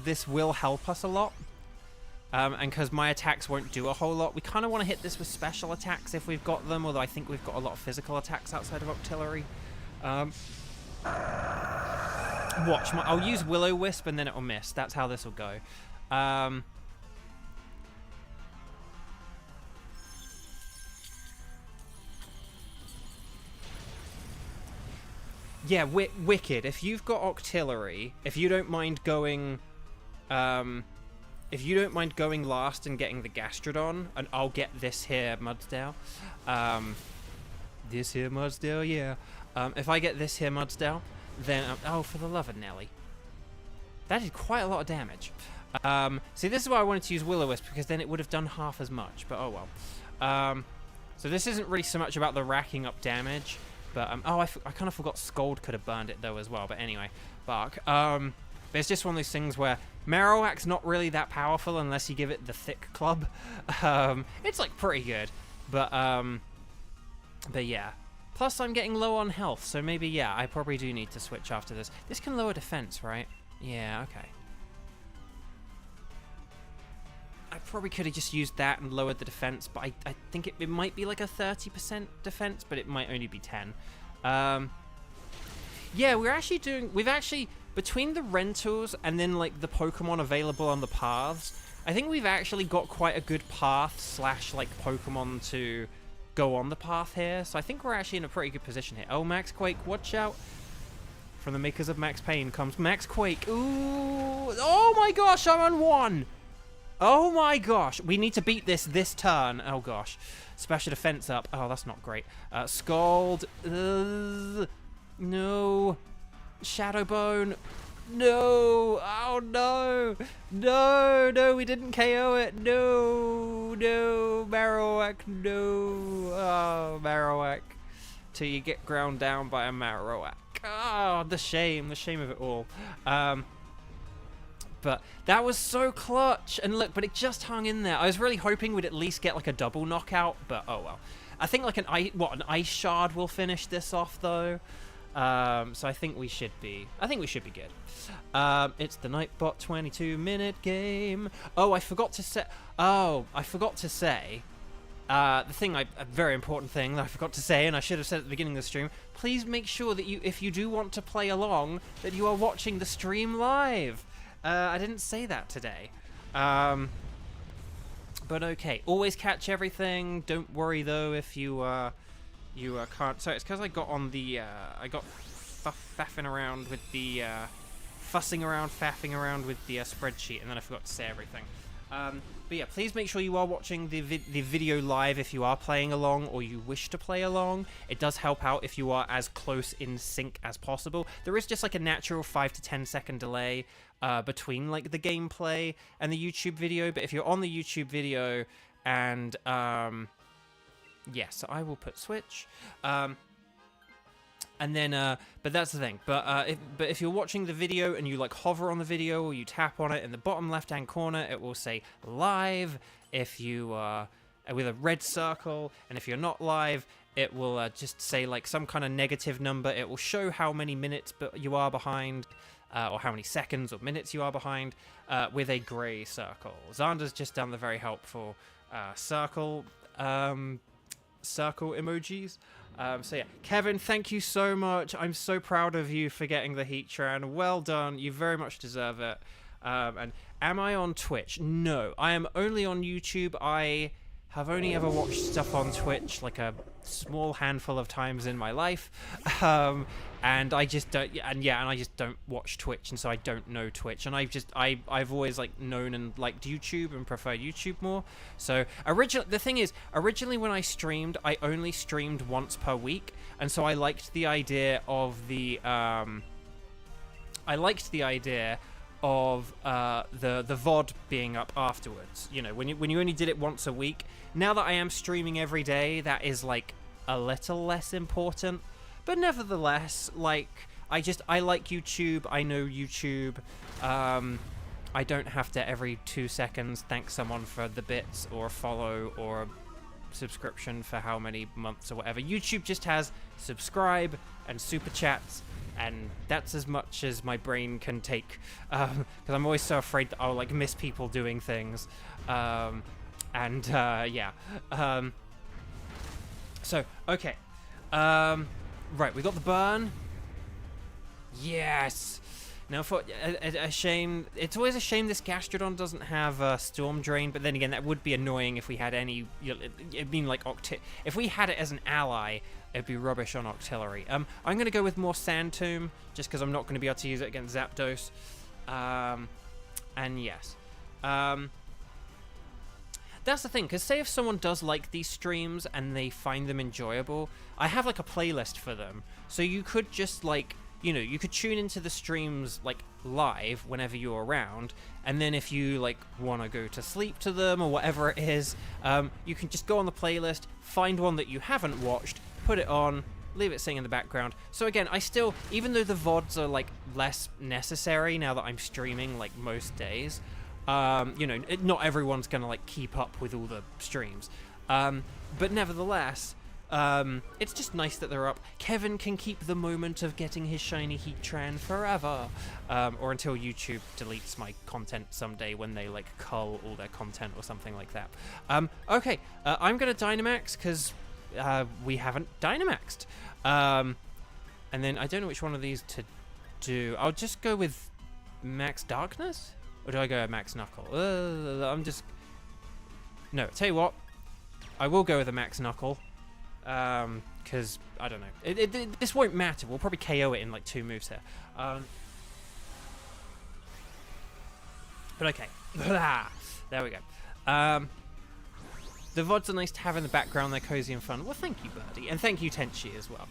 this will help us a lot. And because my attacks won't do a whole lot. We kind of want to hit this with special attacks if we've got them, although I think we've got a lot of physical attacks outside of Octillery. Watch, I'll use Will-O-Wisp and then it'll miss. That's how this will go. Yeah, Wicked. If you've got Octillery, if you don't mind going last and getting the Gastrodon, and I'll get this here Mudsdale. This here Mudsdale, yeah. If I get this here Mudsdale, then oh, for the love of Nelly, that did quite a lot of damage. See, this is why I wanted to use Will-O-Wisp, because then it would have done half as much. But oh well. So this isn't really so much about the racking up damage, but oh, I kind of forgot Scold could have burned it though as well. But anyway, Bark. But it's just one of those things where Marowak's not really that powerful unless you give it the thick club. It's like pretty good, but yeah. Plus, I'm getting low on health, so maybe, yeah, I probably do need to switch after this. This can lower defense, right? Yeah, okay. I probably could have just used that and lowered the defense, but I think it might be like a 30% defense, but it might only be 10. Yeah, we've actually, between the rentals and then, like, the Pokemon available on the paths, I think we've actually got quite a good path / like, Pokemon to go on the path here, so I think we're actually in a pretty good position here. Oh, Max Quake, watch out. From the makers of Max Payne comes Max Quake. Ooh, oh my gosh, I'm on 1. Oh my gosh, we need to beat this turn. Oh gosh, special defense up. Oh, that's not great. Scald. No. Shadow Bone. No. Oh no. No, we didn't KO it. No, Marowak, no. Oh, Marowak. Till you get ground down by a Marowak. Oh, the shame of it all. But that was so clutch. And look, but it just hung in there. I was really hoping we'd at least get like a double knockout, but oh well. I think like an ice shard will finish this off though. So I think we should be good. It's the Nightbot 22-minute game. Oh, I forgot to say. A very important thing that I forgot to say, and I should have said at the beginning of the stream. Please make sure that if you do want to play along, that you are watching the stream live. I didn't say that today. But okay, always catch everything. Don't worry though if you can't. So it's because I got on the faffing around with the faffing around with the spreadsheet, and then I forgot to say everything. But yeah, please make sure you are watching the video live if you are playing along or you wish to play along. It does help out if you are as close in sync as possible. There is just like a natural 5 to 10 second delay between like the gameplay and the YouTube video. But if you're on the YouTube video and yeah, so I will put Switch. And then, but that's the thing. But if you're watching the video and you like hover on the video or you tap on it in the bottom left-hand corner, it will say live. If you with a red circle, and if you're not live, it will just say like some kind of negative number. It will show how many minutes you are behind, or how many seconds or minutes you are behind, with a grey circle. Xander's just done the very helpful circle emojis. So yeah, Kevin, thank you so much. I'm so proud of you for getting the Heatran. Well done. You very much deserve it. And am I on Twitch? No, I am only on YouTube. I have only ever watched stuff on Twitch like a small handful of times in my life. And I just don't, and I just don't watch Twitch, and so I don't know Twitch. And I've always like known and liked YouTube and prefer YouTube more. So the thing is, originally when I streamed, I only streamed once per week, and so I liked the idea of the the VOD being up afterwards. You know, when you only did it once a week. Now that I am streaming every day, that is like a little less important. But nevertheless, like, I like YouTube. I know YouTube. I don't have to every 2 seconds thank someone for the bits or a follow or a subscription for how many months or whatever. YouTube just has subscribe and super chats, and that's as much as my brain can take, because I'm always so afraid that I'll like miss people doing things. Yeah. So okay, right, we got the burn. Yes. Now, for a shame, it's always a shame this Gastrodon doesn't have Storm Drain, but then again, that would be annoying if we had any, it'd mean like, if we had it as an ally, it'd be rubbish on Octillery. I'm going to go with more Sand Tomb, just because I'm not going to be able to use it against Zapdos. And yes. That's the thing, because say if someone does like these streams and they find them enjoyable, I have like a playlist for them, so you could just like, you could tune into the streams like live whenever you're around, and then if you like want to go to sleep to them or whatever it is, you can just go on the playlist, find one that you haven't watched, put it on, leave it sing in the background. So again, I still, even though the VODs are like less necessary now that I'm streaming like most days, not everyone's gonna like keep up with all the streams, but nevertheless, it's just nice that they're up. Kevin can keep the moment of getting his shiny Heatran forever, or until YouTube deletes my content someday when they like cull all their content or something like that. Okay, I'm gonna Dynamax because we haven't Dynamaxed, and then I don't know which one of these to do. I'll just go with Max Darkness, or do I go Max Knuckle? No, tell you what, I will go with a Max Knuckle. Because I don't know, this won't matter. We'll probably KO it in like 2 moves here. But okay, there we go. The VODs are nice to have in the background. They're cozy and fun. Well, thank you, Birdie, and thank you, Tenchi, as well.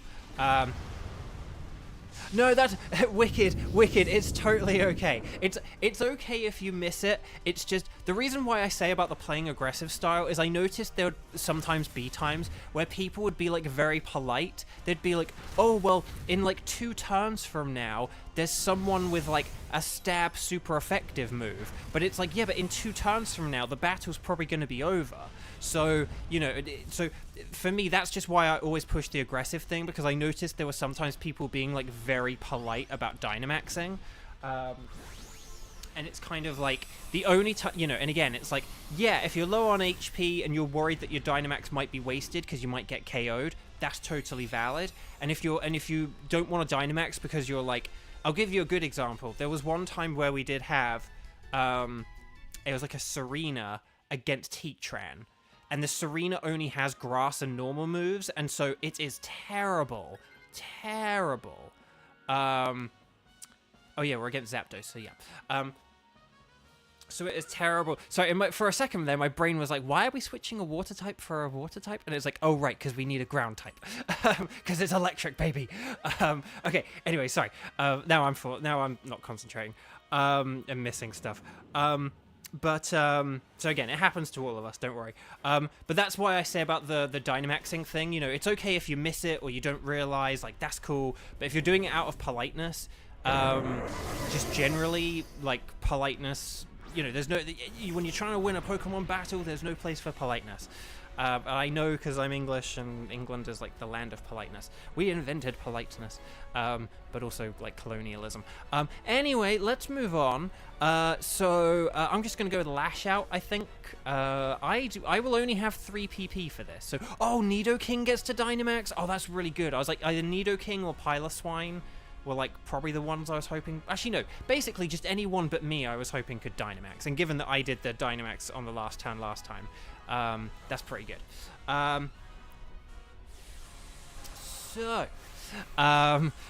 No, that's wicked. It's totally okay. It's okay if you miss it. It's just the reason why I say about the playing aggressive style is I noticed there would sometimes be times where people would be like very polite. They'd be like, "Oh well, in like 2 turns from now, there's someone with like a stab super effective move." But it's like, yeah, but in 2 turns from now, the battle's probably going to be over. So, so for me, that's just why I always push the aggressive thing, because I noticed there were sometimes people being like very polite about Dynamaxing. And it's kind of like the only time, and again, it's like, yeah, if you're low on HP and you're worried that your Dynamax might be wasted because you might get KO'd, that's totally valid. And if you don't want a Dynamax because you're like, I'll give you a good example. There was one time where we did have, it was like a Serena against Heatran. And the Serena only has grass and normal moves, and so it is terrible. Oh yeah, we're against Zapdos, so yeah. So it is terrible. So for a second there, my brain was like, why are we switching a water type for a water type? And it's like, oh right, because we need a ground type. Because it's electric, baby. Okay, anyway, sorry. Now I'm not concentrating. And missing stuff. So again, it happens to all of us, don't worry. But that's why I say about the Dynamaxing thing, it's okay if you miss it or you don't realize, like, that's cool. But if you're doing it out of politeness, just generally, like, politeness, there's no, when you're trying to win a Pokemon battle, there's no place for politeness. I know because I'm English and England is like the land of politeness. We invented politeness, but also like colonialism. Anyway, let's move on. So I'm just going to go with Lash Out, I think. I will only have 3 PP for this. So, Nidoking gets to Dynamax. Oh, that's really good. I was like, either Nidoking or Piloswine were like probably the ones I was hoping. Actually, no. Basically, just anyone but me I was hoping could Dynamax. And given that I did the Dynamax on the last turn last time, that's pretty good. No,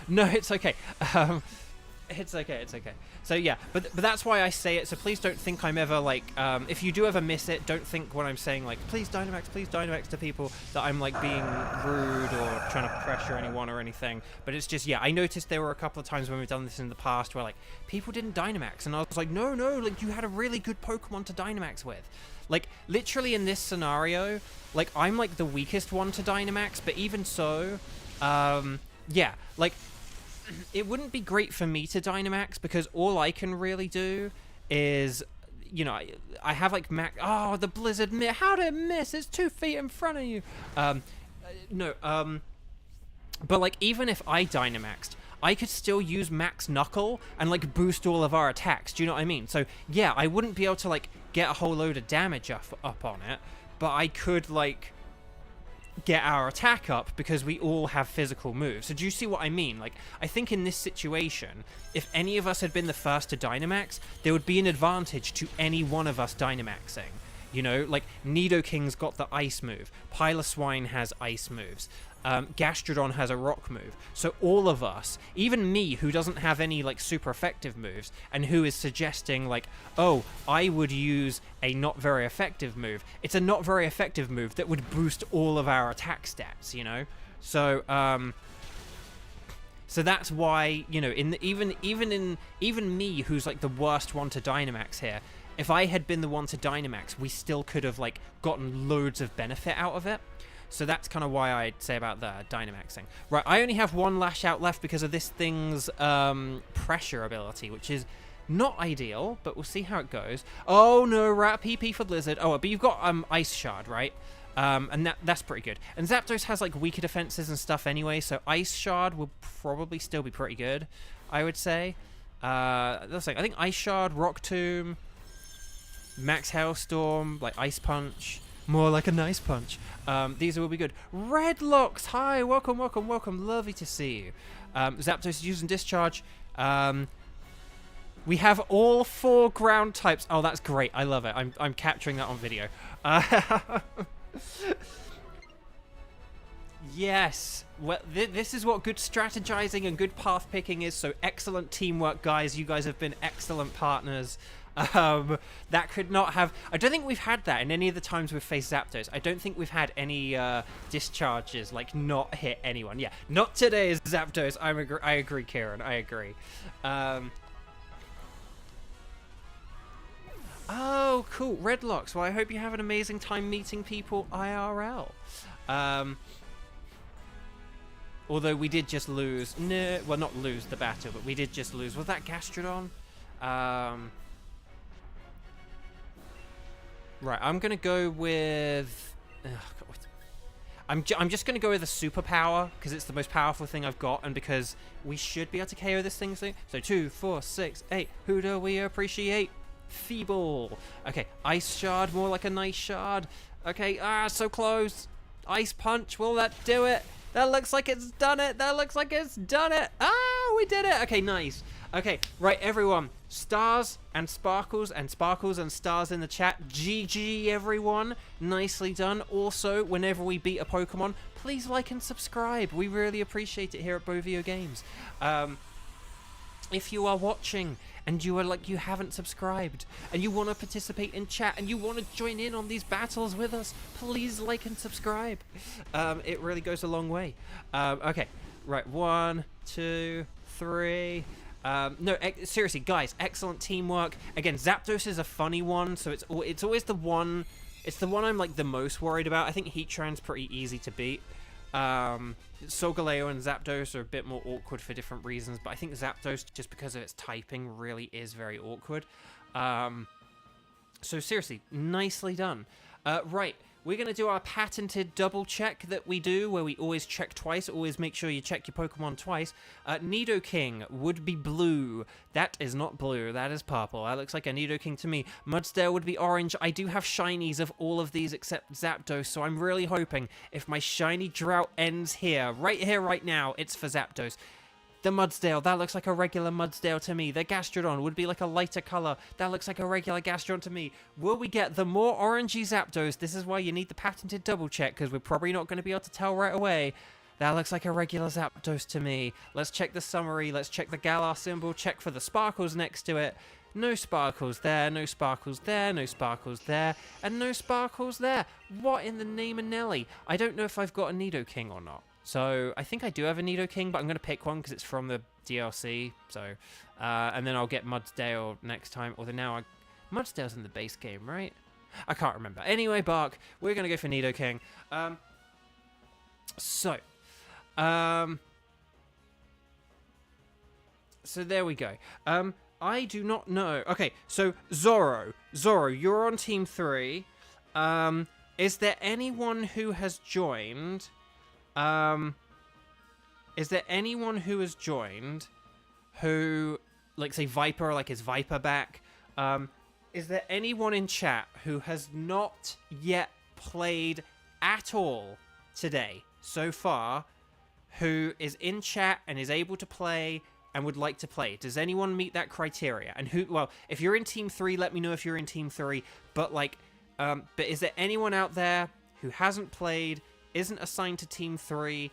it's okay. It's okay. So yeah, but that's why I say it. So please don't think I'm ever like, if you do ever miss it, don't think when I'm saying like, please Dynamax to people, that I'm like being rude or trying to pressure anyone or anything. But it's just, yeah, I noticed there were a couple of times when we've done this in the past where like people didn't Dynamax, and I was like, no, like you had a really good Pokemon to Dynamax with. Like literally in this scenario, like I'm like the weakest one to Dynamax, but even so, yeah, like it wouldn't be great for me to Dynamax because all I can really do is, you know, I have like max. Oh, the Blizzard miss! How did it miss? It's 2 feet in front of you. But like even if I Dynamaxed, I could still use Max Knuckle and like boost all of our attacks. Do you know what I mean? So yeah, I wouldn't be able to like get a whole load of damage up on it, but I could like get our attack up because we all have physical moves. So do you see what I mean? Like, I think in this situation, if any of us had been the first to Dynamax, there would be an advantage to any one of us Dynamaxing. You know, like, Nidoking's got the ice move, Piloswine has ice moves, Gastrodon has a rock move. So all of us, even me who doesn't have any like super effective moves and who is suggesting like, oh, I would use a not very effective move. It's a not very effective move that would boost all of our attack stats, you know? So so that's why, you know, even me who's like the worst one to Dynamax here, if I had been the one to Dynamax, we still could have like gotten loads of benefit out of it. So that's kind of why I'd say about the Dynamaxing. Right, I only have one Lash Out left because of this thing's pressure ability, which is not ideal, but we'll see how it goes. Oh no, Rat PP for Blizzard. Oh, but you've got Ice Shard, right? And that's pretty good. And Zapdos has like weaker defenses and stuff anyway, so Ice Shard will probably still be pretty good, I would say. That's like, I think Ice Shard, Rock Tomb, Max Hailstorm, like Ice Punch. More like a nice punch. These will be good. Redlocks, hi, welcome, welcome, welcome. Lovely to see you. Zapdos is using Discharge. We have all 4 ground types. Oh, that's great. I love it. I'm capturing that on video. Yes. Well, this is what good strategizing and good path picking is. So excellent teamwork, guys. You guys have been excellent partners. That could not have... I don't think we've had that in any of the times we've faced Zapdos. I don't think we've had any discharges, like, not hit anyone. Yeah, not today's Zapdos. I agree, Kieran. I agree. Oh, cool. Redlocks. Well, I hope you have an amazing time meeting people IRL. Although we did just lose... No, well, not lose the battle, but we did just lose. Was that Gastrodon? Right, I'm going to go with... I'm just going to go with a superpower, because it's the most powerful thing I've got, and because we should be able to KO this thing soon. So 2, 4, 6, 8. Who do we appreciate? Feeble. Okay, Ice Shard, more like a nice shard. Okay, so close. Ice Punch, will that do it? That looks like it's done it. That looks like it's done it. Ah, we did it. Okay, nice. Okay, right, everyone. Stars and sparkles and stars in the chat. GG, everyone. Nicely done. Also, whenever we beat a Pokemon, please like and subscribe. We really appreciate it here at Bovio Games. If you are watching and you are like, you haven't subscribed and you want to participate in chat and you want to join in on these battles with us, please like and subscribe. It really goes a long way. Okay, right, 1, 2, 3. No, seriously, guys, excellent teamwork. Again, Zapdos is a funny one, so it's always the one. It's the one I'm like the most worried about. I think Heatran's pretty easy to beat. Solgaleo and Zapdos are a bit more awkward for different reasons, but I think Zapdos, just because of its typing, really is very awkward. So seriously, nicely done. Right. We're going to do our patented double check that we do, where we always check twice. Always make sure you check your Pokemon twice. Nidoking would be blue. That is not blue. That is purple. That looks like a Nidoking to me. Mudsdale would be orange. I do have shinies of all of these except Zapdos, so I'm really hoping if my shiny drought ends here, right now, it's for Zapdos. The Mudsdale, that looks like a regular Mudsdale to me. The Gastrodon would be like a lighter color. That looks like a regular Gastrodon to me. Will we get the more orangey Zapdos? This is why you need the patented double check, because we're probably not going to be able to tell right away. That looks like a regular Zapdos to me. Let's check the summary. Let's check the Galar symbol. Check for the sparkles next to it. No sparkles there, no sparkles there, no sparkles there, and no sparkles there. What in the name of Nelly? I don't know if I've got a Nidoking or not. So, I think I do have a Nidoking, but I'm going to pick one because it's from the DLC. So, and then I'll get Mudsdale next time. Although now, Mudsdale's in the base game, right? I can't remember. Anyway, Bark, we're going to go for Nidoking. So there we go. I do not know. Okay, so Zorro, you're on team 3. Is there anyone who has joined? Is there anyone who has joined who, like, say Viper, like, is Viper back? Is there anyone in chat who has not yet played at all today so far, who is in chat and is able to play and would like to play? Does anyone meet that criteria? And who, well, if you're in team 3, let me know if you're in team 3, but like, but is there anyone out there who hasn't played, isn't assigned to team 3,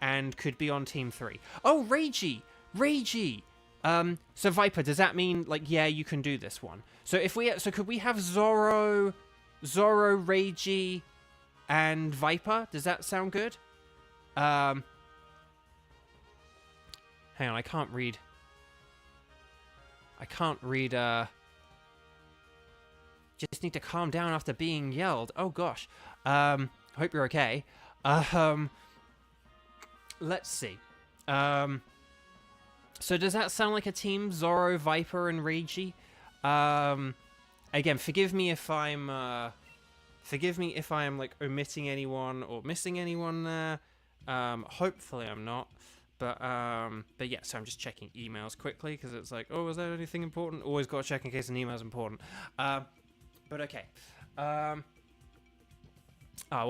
and could be on team 3? Oh, Ragey! So Viper, does that mean, like, yeah, you can do this one? So if we, so could we have Zorro, Ragey, and Viper? Does that sound good? Hang on, I can't read, just need to calm down after being yelled. Oh gosh. Hope you're okay. Let's see. So does that sound like a team? Zorro, Viper, and Ragey? Again, forgive me if I'm like omitting anyone or missing anyone there. Hopefully I'm not. But yeah, so I'm just checking emails quickly because it's like, oh, is there anything important? Always got to check in case an email's important. But okay. Well,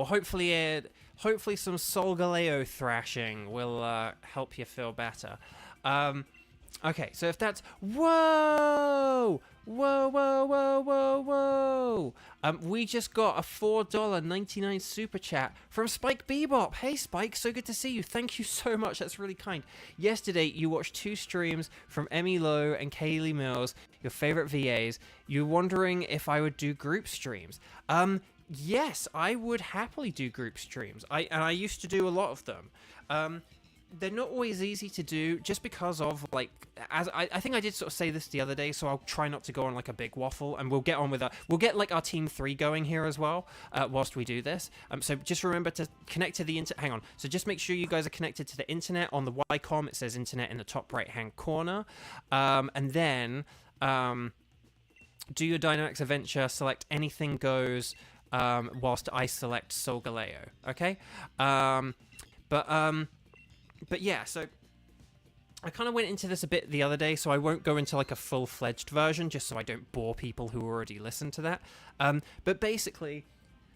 hopefully some Solgaleo thrashing will help you feel better. Okay, so if that's... Whoa! We just got a $4.99 super chat from Spike Bebop. Hey, Spike, so good to see you. Thank you so much. That's really kind. Yesterday, you watched 2 streams from Emmy Lowe and Kaylee Mills, your favorite VAs. You're wondering if I would do group streams. Yes, I would happily do group streams. I used to do a lot of them. They're not always easy to do just because of, like, as I think I did sort of say this the other day, so I'll try not to go on like a big waffle, and we'll get on with we'll get like our team 3 going here as well whilst we do this. So just remember to connect to the internet. Hang on. So just make sure you guys are connected to the internet. On the Ycom, it says internet in the top right hand corner, and then do your Dynamax adventure, select anything goes, whilst I select Solgaleo. Okay. But yeah, so I kind of went into this a bit the other day, so I won't go into like a full-fledged version, just so I don't bore people who already listened to that. But basically,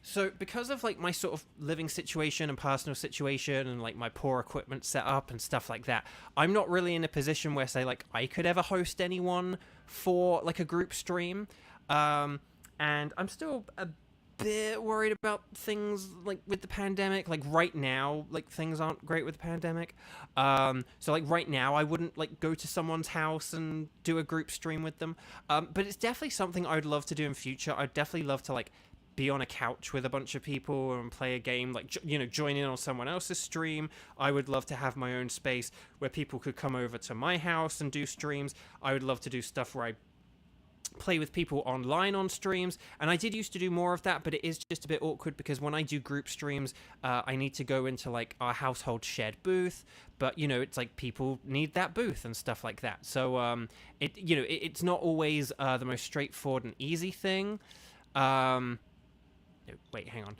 so because of like my sort of living situation and personal situation and like my poor equipment setup and stuff like that, I'm not really in a position where, say, like I could ever host anyone for like a group stream. And I'm still a bit worried about things like with the pandemic. Like right now, like things aren't great with the pandemic. So like right now I wouldn't like go to someone's house and do a group stream with them. But it's definitely something I'd love to do in future. I'd definitely love to like be on a couch with a bunch of people and play a game, like, you know, join in on someone else's stream. I would love to have my own space where people could come over to my house and do streams. I would love to do stuff where I play with people online on streams, and I did used to do more of that, but it is just a bit awkward because when I do group streams, I need to go into like our household shared booth, but you know, it's like people need that booth and stuff like that. So it's not always the most straightforward and easy thing. Wait, hang on.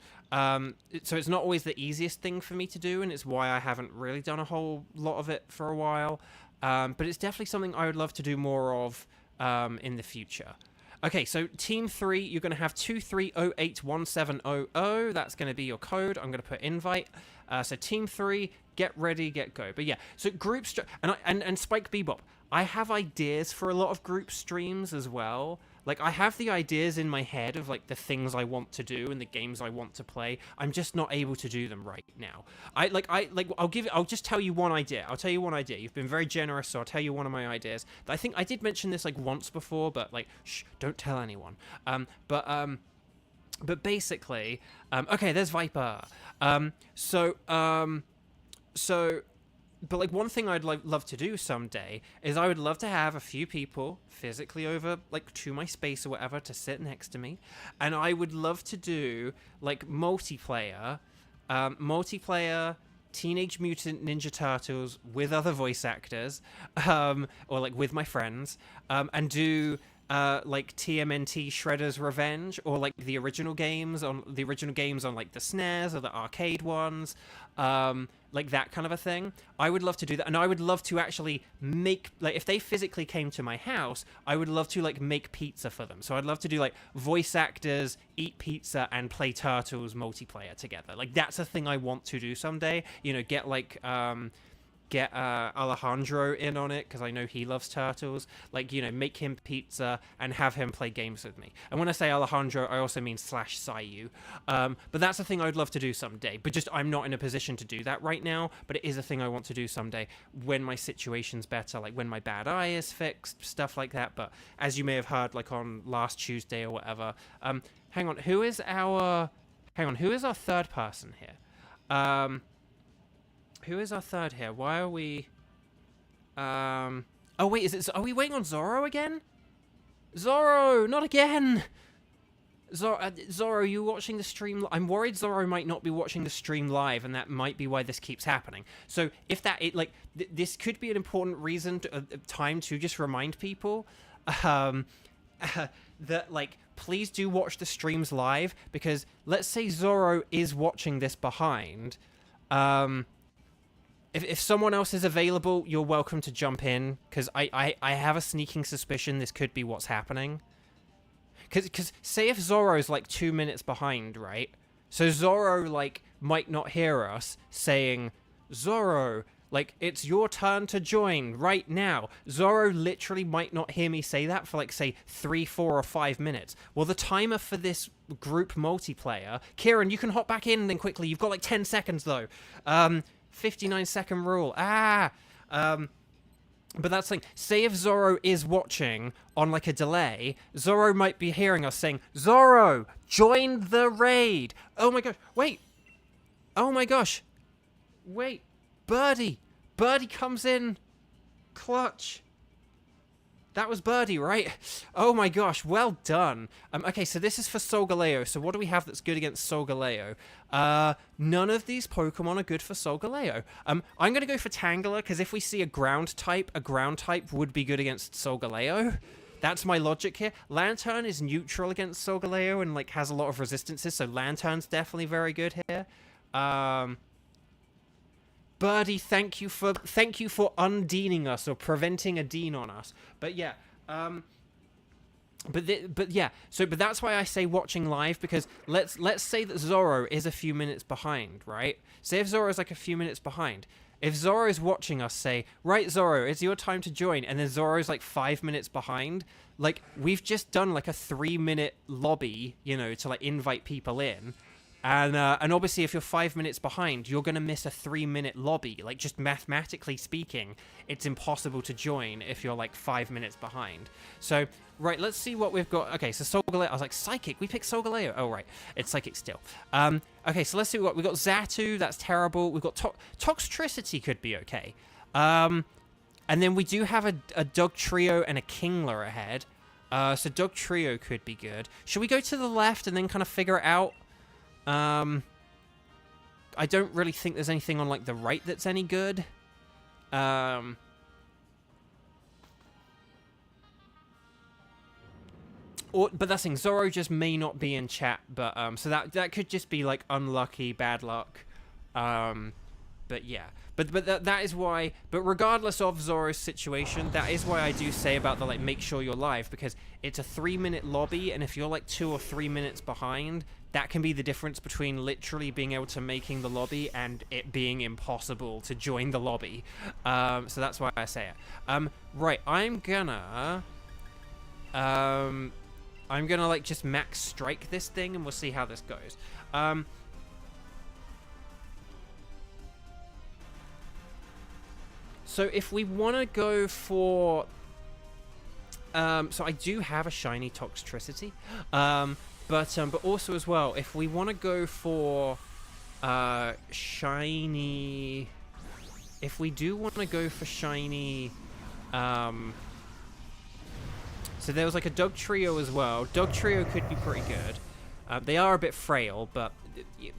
So it's not always the easiest thing for me to do, and it's why I haven't really done a whole lot of it for a while. But it's definitely something I would love to do more of in the future. Okay, so Team 3, you're going to have 23081700. That's going to be your code. I'm going to put invite. So Team 3, get ready, get go. But yeah, so group and Spike Bebop, I have ideas for a lot of group streams as well. Like, I have the ideas in my head of, like, the things I want to do and the games I want to play. I'm just not able to do them right now. I'll just tell you one idea. I'll tell you one idea. You've been very generous, so I'll tell you one of my ideas. I think I did mention this, like, once before, but, like, shh, don't tell anyone. But basically, okay, there's Viper. But, like, one thing I'd love to do someday is I would love to have a few people physically over, like, to my space or whatever to sit next to me. And I would love to do, like, multiplayer Teenage Mutant Ninja Turtles with other voice actors, or like with my friends, and do like TMNT Shredder's Revenge, or like the original games on like the SNES or the arcade ones, like that kind of a thing. I would love to do that, and I would love to actually make, like, if they physically came to my house, I would love to like make pizza for them. So I'd love to do like voice actors eat pizza and play Turtles multiplayer together. Like that's a thing I want to do someday. You know, get like get Alejandro in on it, because I know he loves Turtles. Like, you know, make him pizza and have him play games with me. And when I say Alejandro, I also mean /Sayu. But that's a thing I'd love to do someday. But just, I'm not in a position to do that right now. But it is a thing I want to do someday when my situation's better, like when my bad eye is fixed, stuff like that. But as you may have heard, like on last Tuesday or whatever, hang on, who is our third person here? Who is our third here? Why are we... Oh, wait, are we waiting on Zoro again? Zoro! Not again! Zoro, you watching the stream? I'm worried Zoro might not be watching the stream live, and that might be why this keeps happening. So, if that... this could be an important reason, time to just remind people, that, like, please do watch the streams live, because let's say Zoro is watching this behind... If someone else is available, you're welcome to jump in, because I have a sneaking suspicion this could be what's happening. Because say if Zoro's like 2 minutes behind, right? So Zoro like might not hear us saying, Zoro, like, it's your turn to join right now. Zoro literally might not hear me say that for like, say, 3, 4, or 5 minutes. Well, the timer for this group multiplayer... Kieran, you can hop back in then quickly. You've got like 10 seconds though. 59-second rule. But that's the thing. Say if Zoro is watching on like a delay, Zoro might be hearing us saying, Zoro, join the raid. Oh my gosh. Wait. Oh my gosh. Wait. Birdie. Birdie comes in. Clutch. That was Birdie, right? Oh my gosh, well done. Okay, so this is for Solgaleo. So what do we have that's good against Solgaleo? None of these Pokemon are good for Solgaleo. I'm going to go for Tangela, because if we see a ground type would be good against Solgaleo. That's my logic here. Lantern is neutral against Solgaleo and like has a lot of resistances, so Lantern's definitely very good here. Birdie, thank you for undeaning us, or preventing a dean on us. But yeah, but that's why I say watching live, because let's say that Zoro is a few minutes behind, right? Say if Zoro's like a few minutes behind. If Zoro's watching us say, right, Zoro, it's your time to join, and then Zoro's like 5 minutes behind, like, we've just done like a 3-minute lobby, you know, to like invite people in. And obviously, if you're 5 minutes behind, you're going to miss a 3-minute lobby. Like, just mathematically speaking, it's impossible to join if you're, like, 5 minutes behind. So, right, let's see what we've got. Okay, so Solgaleo. I was like, Psychic. We picked Solgaleo. Oh, right. It's Psychic still. Okay, so let's see what we've got. Xatu, that's terrible. We've got Toxtricity could be okay. And then we do have a Dugtrio and a Kingler ahead. So Dugtrio could be good. Should we go to the left and then kind of figure it out? I don't really think there's anything on, like, the right that's any good. But that's the thing, Zoro just may not be in chat, but, so that could just be, like, unlucky, bad luck. But yeah. But that is why, but regardless of Zoro's situation, that is why I do say about the, like, make sure you're live, because it's a 3-minute lobby, and if you're, like, 2 or 3 minutes behind, that can be the difference between literally being able to making the lobby and it being impossible to join the lobby. So that's why I say it. Right, I'm gonna like just max strike this thing, and we'll see how this goes. So if we want to go for, so I do have a shiny Toxtricity, but also as well, if we want to go for shiny, if we do want to go for shiny, so there was like a Dugtrio as well. Dugtrio could be pretty good. They are a bit frail, but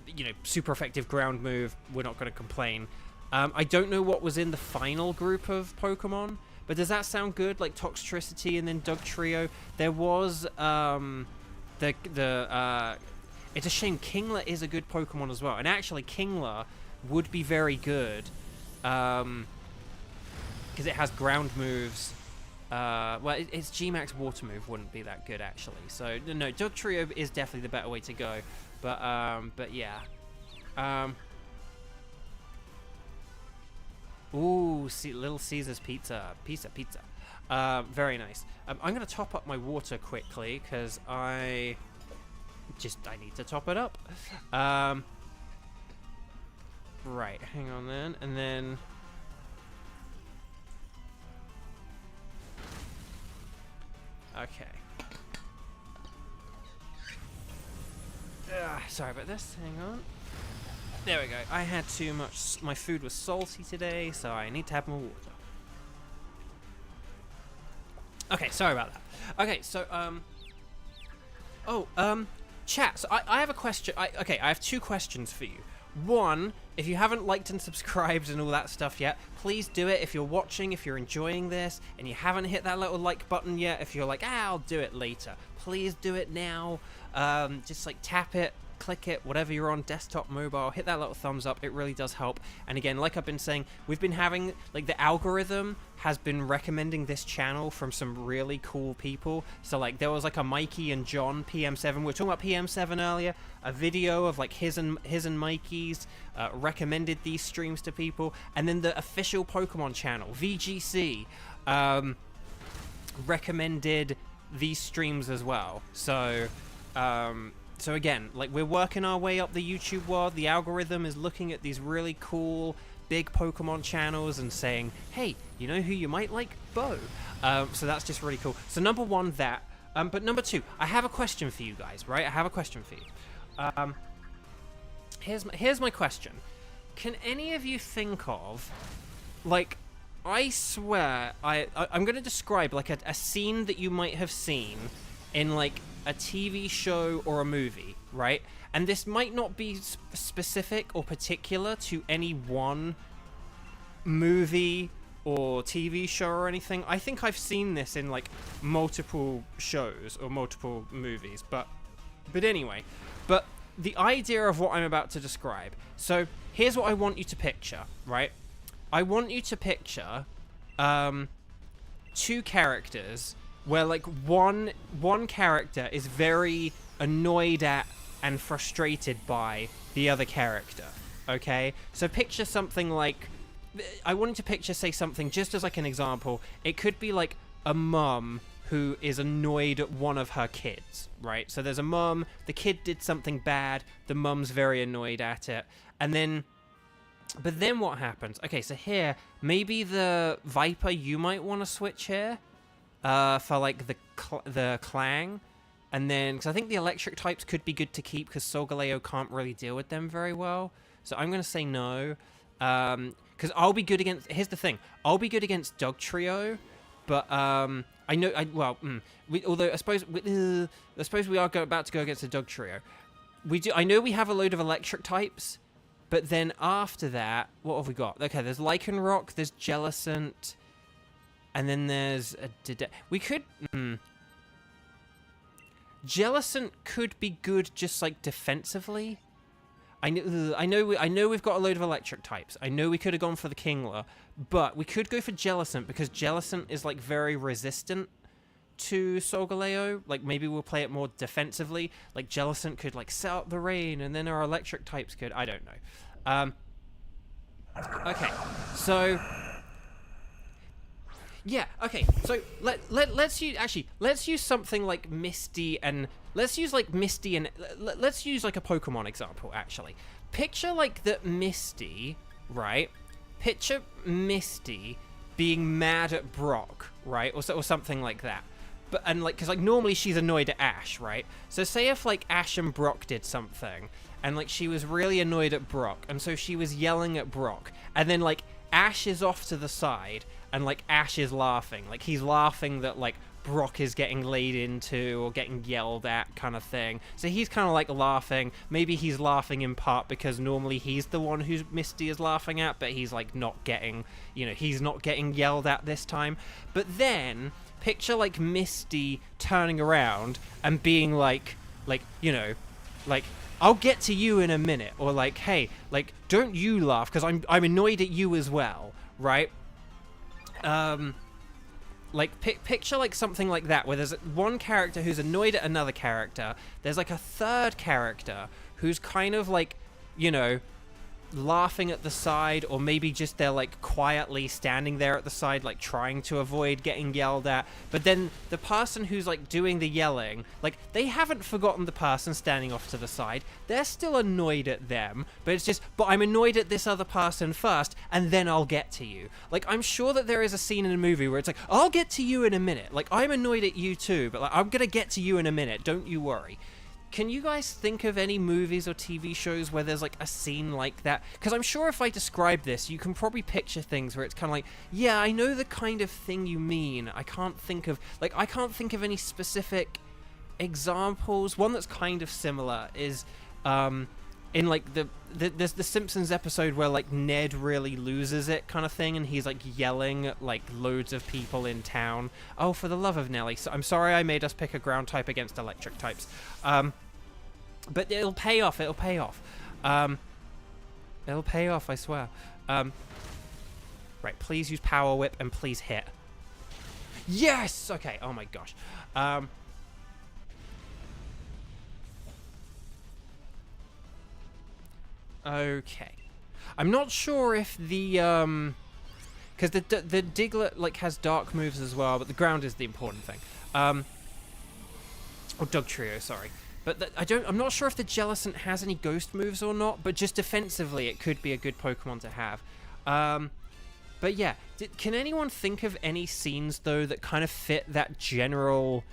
you know, super effective ground move. We're not going to complain. I don't know what was in the final group of Pokemon, but does that sound good? Like Toxtricity and then Dugtrio. There was it's a shame Kingler is a good Pokemon as well, and actually Kingler would be very good because it has ground moves. Well, its G-Max water move wouldn't be that good actually. So no, Dugtrio is definitely the better way to go. But yeah. Ooh, see, Little Caesar's pizza. Very nice. I'm gonna top up my water quickly because I need to top it up. Right, hang on then, and then. Okay. Sorry about this. Hang on. There we go. I had too much. My food was salty today, so I need to have more water. Okay, sorry about that. Okay, so chat. So I have a question. I have two questions for you. One, if you haven't liked and subscribed and all that stuff yet, please do it. If you're watching, if you're enjoying this, and you haven't hit that little like button yet, if you're like, I'll do it later, please do it now. Just like tap it, click it, whatever you're on, desktop, mobile, hit that little thumbs up. It really does help. And again, like I've been saying, we've been having, like, the algorithm has been recommending this channel from some really cool people. So like there was like a Mikey and John PM7. We were talking about PM7 earlier. A video of like his and Mikey's recommended these streams to people, and then the official Pokemon channel VGC recommended these streams as well. So so again, like, we're working our way up the YouTube world. The algorithm is looking at these really cool big Pokemon channels and saying, hey, you know who you might like? Bo. So that's just really cool. So number one, that. But number two, I have a question for you guys, right? I have a question for you. Here's my question. Can any of you think of, like, I swear, I'm going to describe, like, a scene that you might have seen in, like, a TV show or a movie, right? And this might not be specific or particular to any one movie or TV show or anything. I think I've seen this in, like, multiple shows or multiple movies, but anyway. But the idea of what I'm about to describe. So here's what I want you to picture, right? I want you to picture two characters where, like, one character is very annoyed at and frustrated by the other character, okay? So picture something like, I wanted to picture, say, something, just as like an example, it could be like a mum who is annoyed at one of her kids, right? So there's a mum, the kid did something bad, the mum's very annoyed at it, and then, but then what happens? Okay, so here, maybe the Viper, you might want to switch here, for like the Clang, and then, because I think the electric types could be good to keep, because Solgaleo can't really deal with them very well, so I'm going to say no, because I'll be good against, here's the thing, I'll be good against Dugtrio, but, I know, although I suppose we are about to go against a Dugtrio. I know we have a load of electric types, but then after that, what have we got? Okay, there's Lycanroc, there's Jellicent, and then there's we could, Jellicent could be good just like defensively. I know we've got a load of electric types. I know we could have gone for the Kingler, but we could go for Jellicent because Jellicent is like very resistant to Solgaleo. Like, maybe we'll play it more defensively. Like, Jellicent could like set up the rain, and then our electric types could. I don't know. Okay, so. Yeah, okay, so let's use something like Misty, and let's use like a Pokemon example, actually. Picture like the Misty, right? Picture Misty being mad at Brock, right? Or something like that. But, and like, because like normally she's annoyed at Ash, right? So say if like Ash and Brock did something, and like she was really annoyed at Brock, and so she was yelling at Brock, and then like Ash is off to the side, and like Ash is laughing, like he's laughing that like Brock is getting laid into or getting yelled at kind of thing. So he's kind of like laughing. Maybe he's laughing in part because normally he's the one who Misty is laughing at, but he's like not getting, you know, he's not getting yelled at this time. But then picture like Misty turning around and being like, you know, like, I'll get to you in a minute, or like, hey, like, don't you laugh because I'm annoyed at you as well, right? Like, picture like something like that, where there's one character who's annoyed at another character. There's like a third character who's kind of like, you know, laughing at the side, or maybe just they're like quietly standing there at the side, like trying to avoid getting yelled at. But then the person who's like doing the yelling, like they haven't forgotten the person standing off to the side. They're still annoyed at them, but it's just, but I'm annoyed at this other person first, and then I'll get to you. Like, I'm sure that there is a scene in a movie where it's like, I'll get to you in a minute. Like, I'm annoyed at you too, but like, I'm gonna get to you in a minute. Don't you worry. Can you guys think of any movies or TV shows where there's like a scene like that? Because I'm sure if I describe this, you can probably picture things where it's kind of like, yeah, I know the kind of thing you mean. I can't think of any specific examples. One that's kind of similar is in like there's the Simpsons episode where like Ned really loses it kind of thing, and he's like yelling at like loads of people in town. Oh, for the love of Nelly. So I'm sorry I made us pick a ground type against electric types. But it'll pay off. It'll pay off. It'll pay off, I swear. Right, please use Power Whip and please hit. Yes! Okay, oh my gosh. Okay. I'm not sure if the, because the Diglett, like, has dark moves as well, but the ground is the important thing. Or Dugtrio, sorry. But I'm not sure if the Jellicent has any ghost moves or not, but just defensively it could be a good Pokemon to have. But yeah, can anyone think of any scenes, though, that kind of fit that general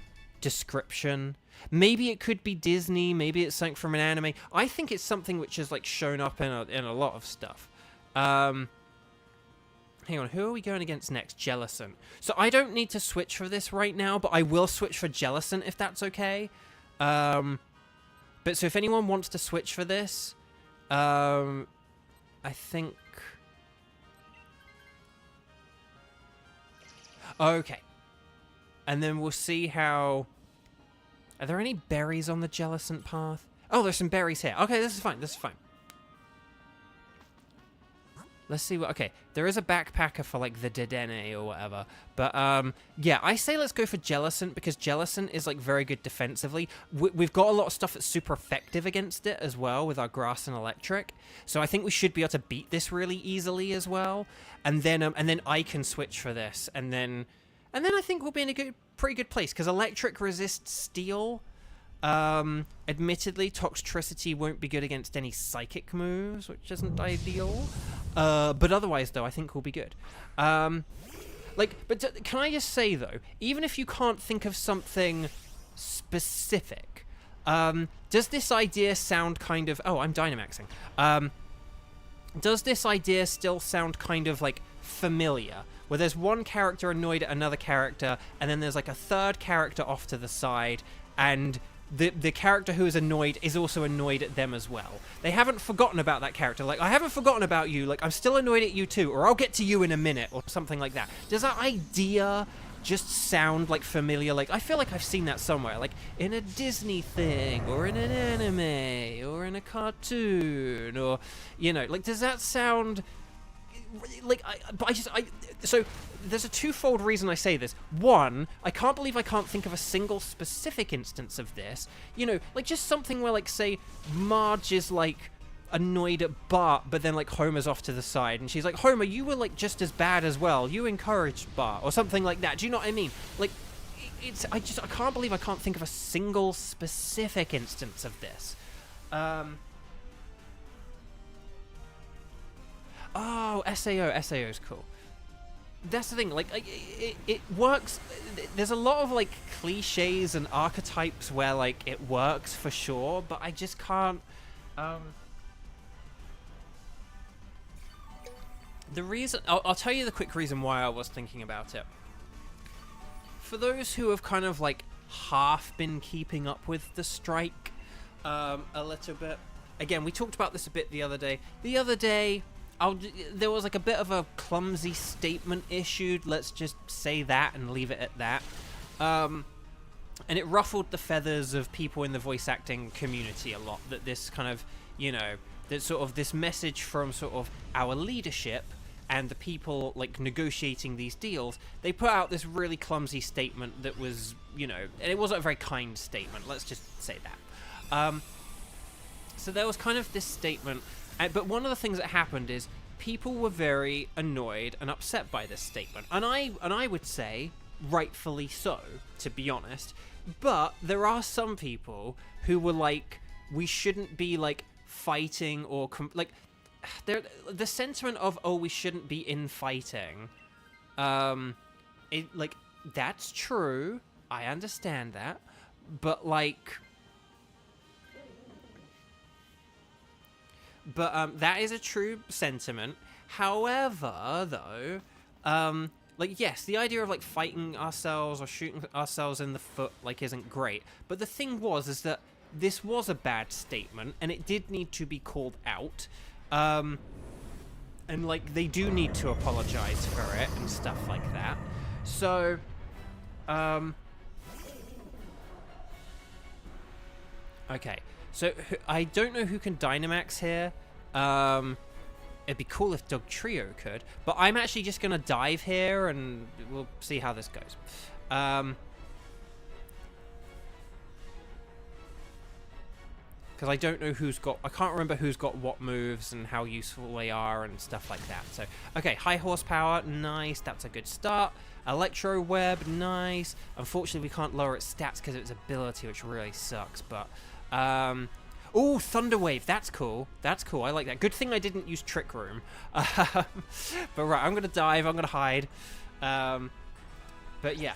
description? Maybe it could be Disney, maybe it's something from an anime. I think it's something which is, like, shown up in a lot of stuff. Hang on, who are we going against next? Jellicent. So I don't need to switch for this right now, but I will switch for Jellicent if that's okay. But so if anyone wants to switch for this, I think... Okay. And then we'll see how... Are there any berries on the Jellicent path? Oh, there's some berries here. Okay, this is fine. This is fine. Let's see what... Okay, there is a backpacker for, like, the Dedenne or whatever. But, yeah, I say let's go for Jellicent, because Jellicent is, like, very good defensively. We've got a lot of stuff that's super effective against it as well, with our Grass and Electric. So I think we should be able to beat this really easily as well. And then I can switch for this. And then I think we'll be in a pretty good place, because Electric resists Steel. Admittedly, Toxtricity won't be good against any Psychic moves, which isn't ideal. But otherwise, though, I think we'll be good. Can I just say, though, even if you can't think of something specific, does this idea sound kind of... Oh, I'm Dynamaxing. Does this idea still sound kind of, like, familiar? Where there's one character annoyed at another character, and then there's, like, a third character off to the side, and... The character who is annoyed is also annoyed at them as well. They haven't forgotten about that character. Like, I haven't forgotten about you. Like, I'm still annoyed at you too. Or I'll get to you in a minute. Or something like that. Does that idea just sound, like, familiar? Like, I feel like I've seen that somewhere. Like, in a Disney thing. Or in an anime. Or in a cartoon. Or, you know, like, does that sound... Like, so there's a twofold reason I say this. One, I can't believe I can't think of a single specific instance of this. You know, like, just something where, like, say, Marge is, like, annoyed at Bart, but then, like, Homer's off to the side, and she's like, Homer, you were, like, just as bad as well. You encouraged Bart, or something like that. Do you know what I mean? Like, I can't believe I can't think of a single specific instance of this. Oh, SAO's cool. That's the thing, like, it works. There's a lot of, like, cliches and archetypes where, like, it works for sure, but I just can't, the reason, I'll tell you the quick reason why I was thinking about it. for those who have kind of like half been keeping up with the strike a little bit, again, we talked about this a bit the other day. There was like a bit of a clumsy statement issued, let's just say that and leave it at that. And it ruffled the feathers of people in the voice acting community a lot, that this kind of, you know, that sort of this message from sort of our leadership and the people like negotiating these deals, they put out this really clumsy statement that was, you know, and it wasn't a very kind statement, let's just say that. So there was kind of this statement, but one of the things that happened is people were very annoyed and upset by this statement, and I would say rightfully so, to be honest. But there are some people who were like, we shouldn't be like fighting or the sentiment of, oh, we shouldn't be infighting. Like, that's true. I understand that, but like. But that is a true sentiment. However, though, like, yes, the idea of like fighting ourselves or shooting ourselves in the foot like isn't great. But the thing is that this was a bad statement, and it did need to be called out. And like they do need to apologize for it and stuff like that. So, okay. So, I don't know who can Dynamax here. It'd be cool if Doug Trio could, but I'm actually just going to dive here, and we'll see how this goes. Because I don't know I can't remember who's got what moves and how useful they are and stuff like that. So, okay, high horsepower, nice, that's a good start. Electro Web, nice. Unfortunately, we can't lower its stats because of its ability, which really sucks, but... oh, Thunder Wave, that's cool. That's cool, I like that. Good thing I didn't use Trick Room. But right, I'm going to dive, I'm going to hide. But yeah.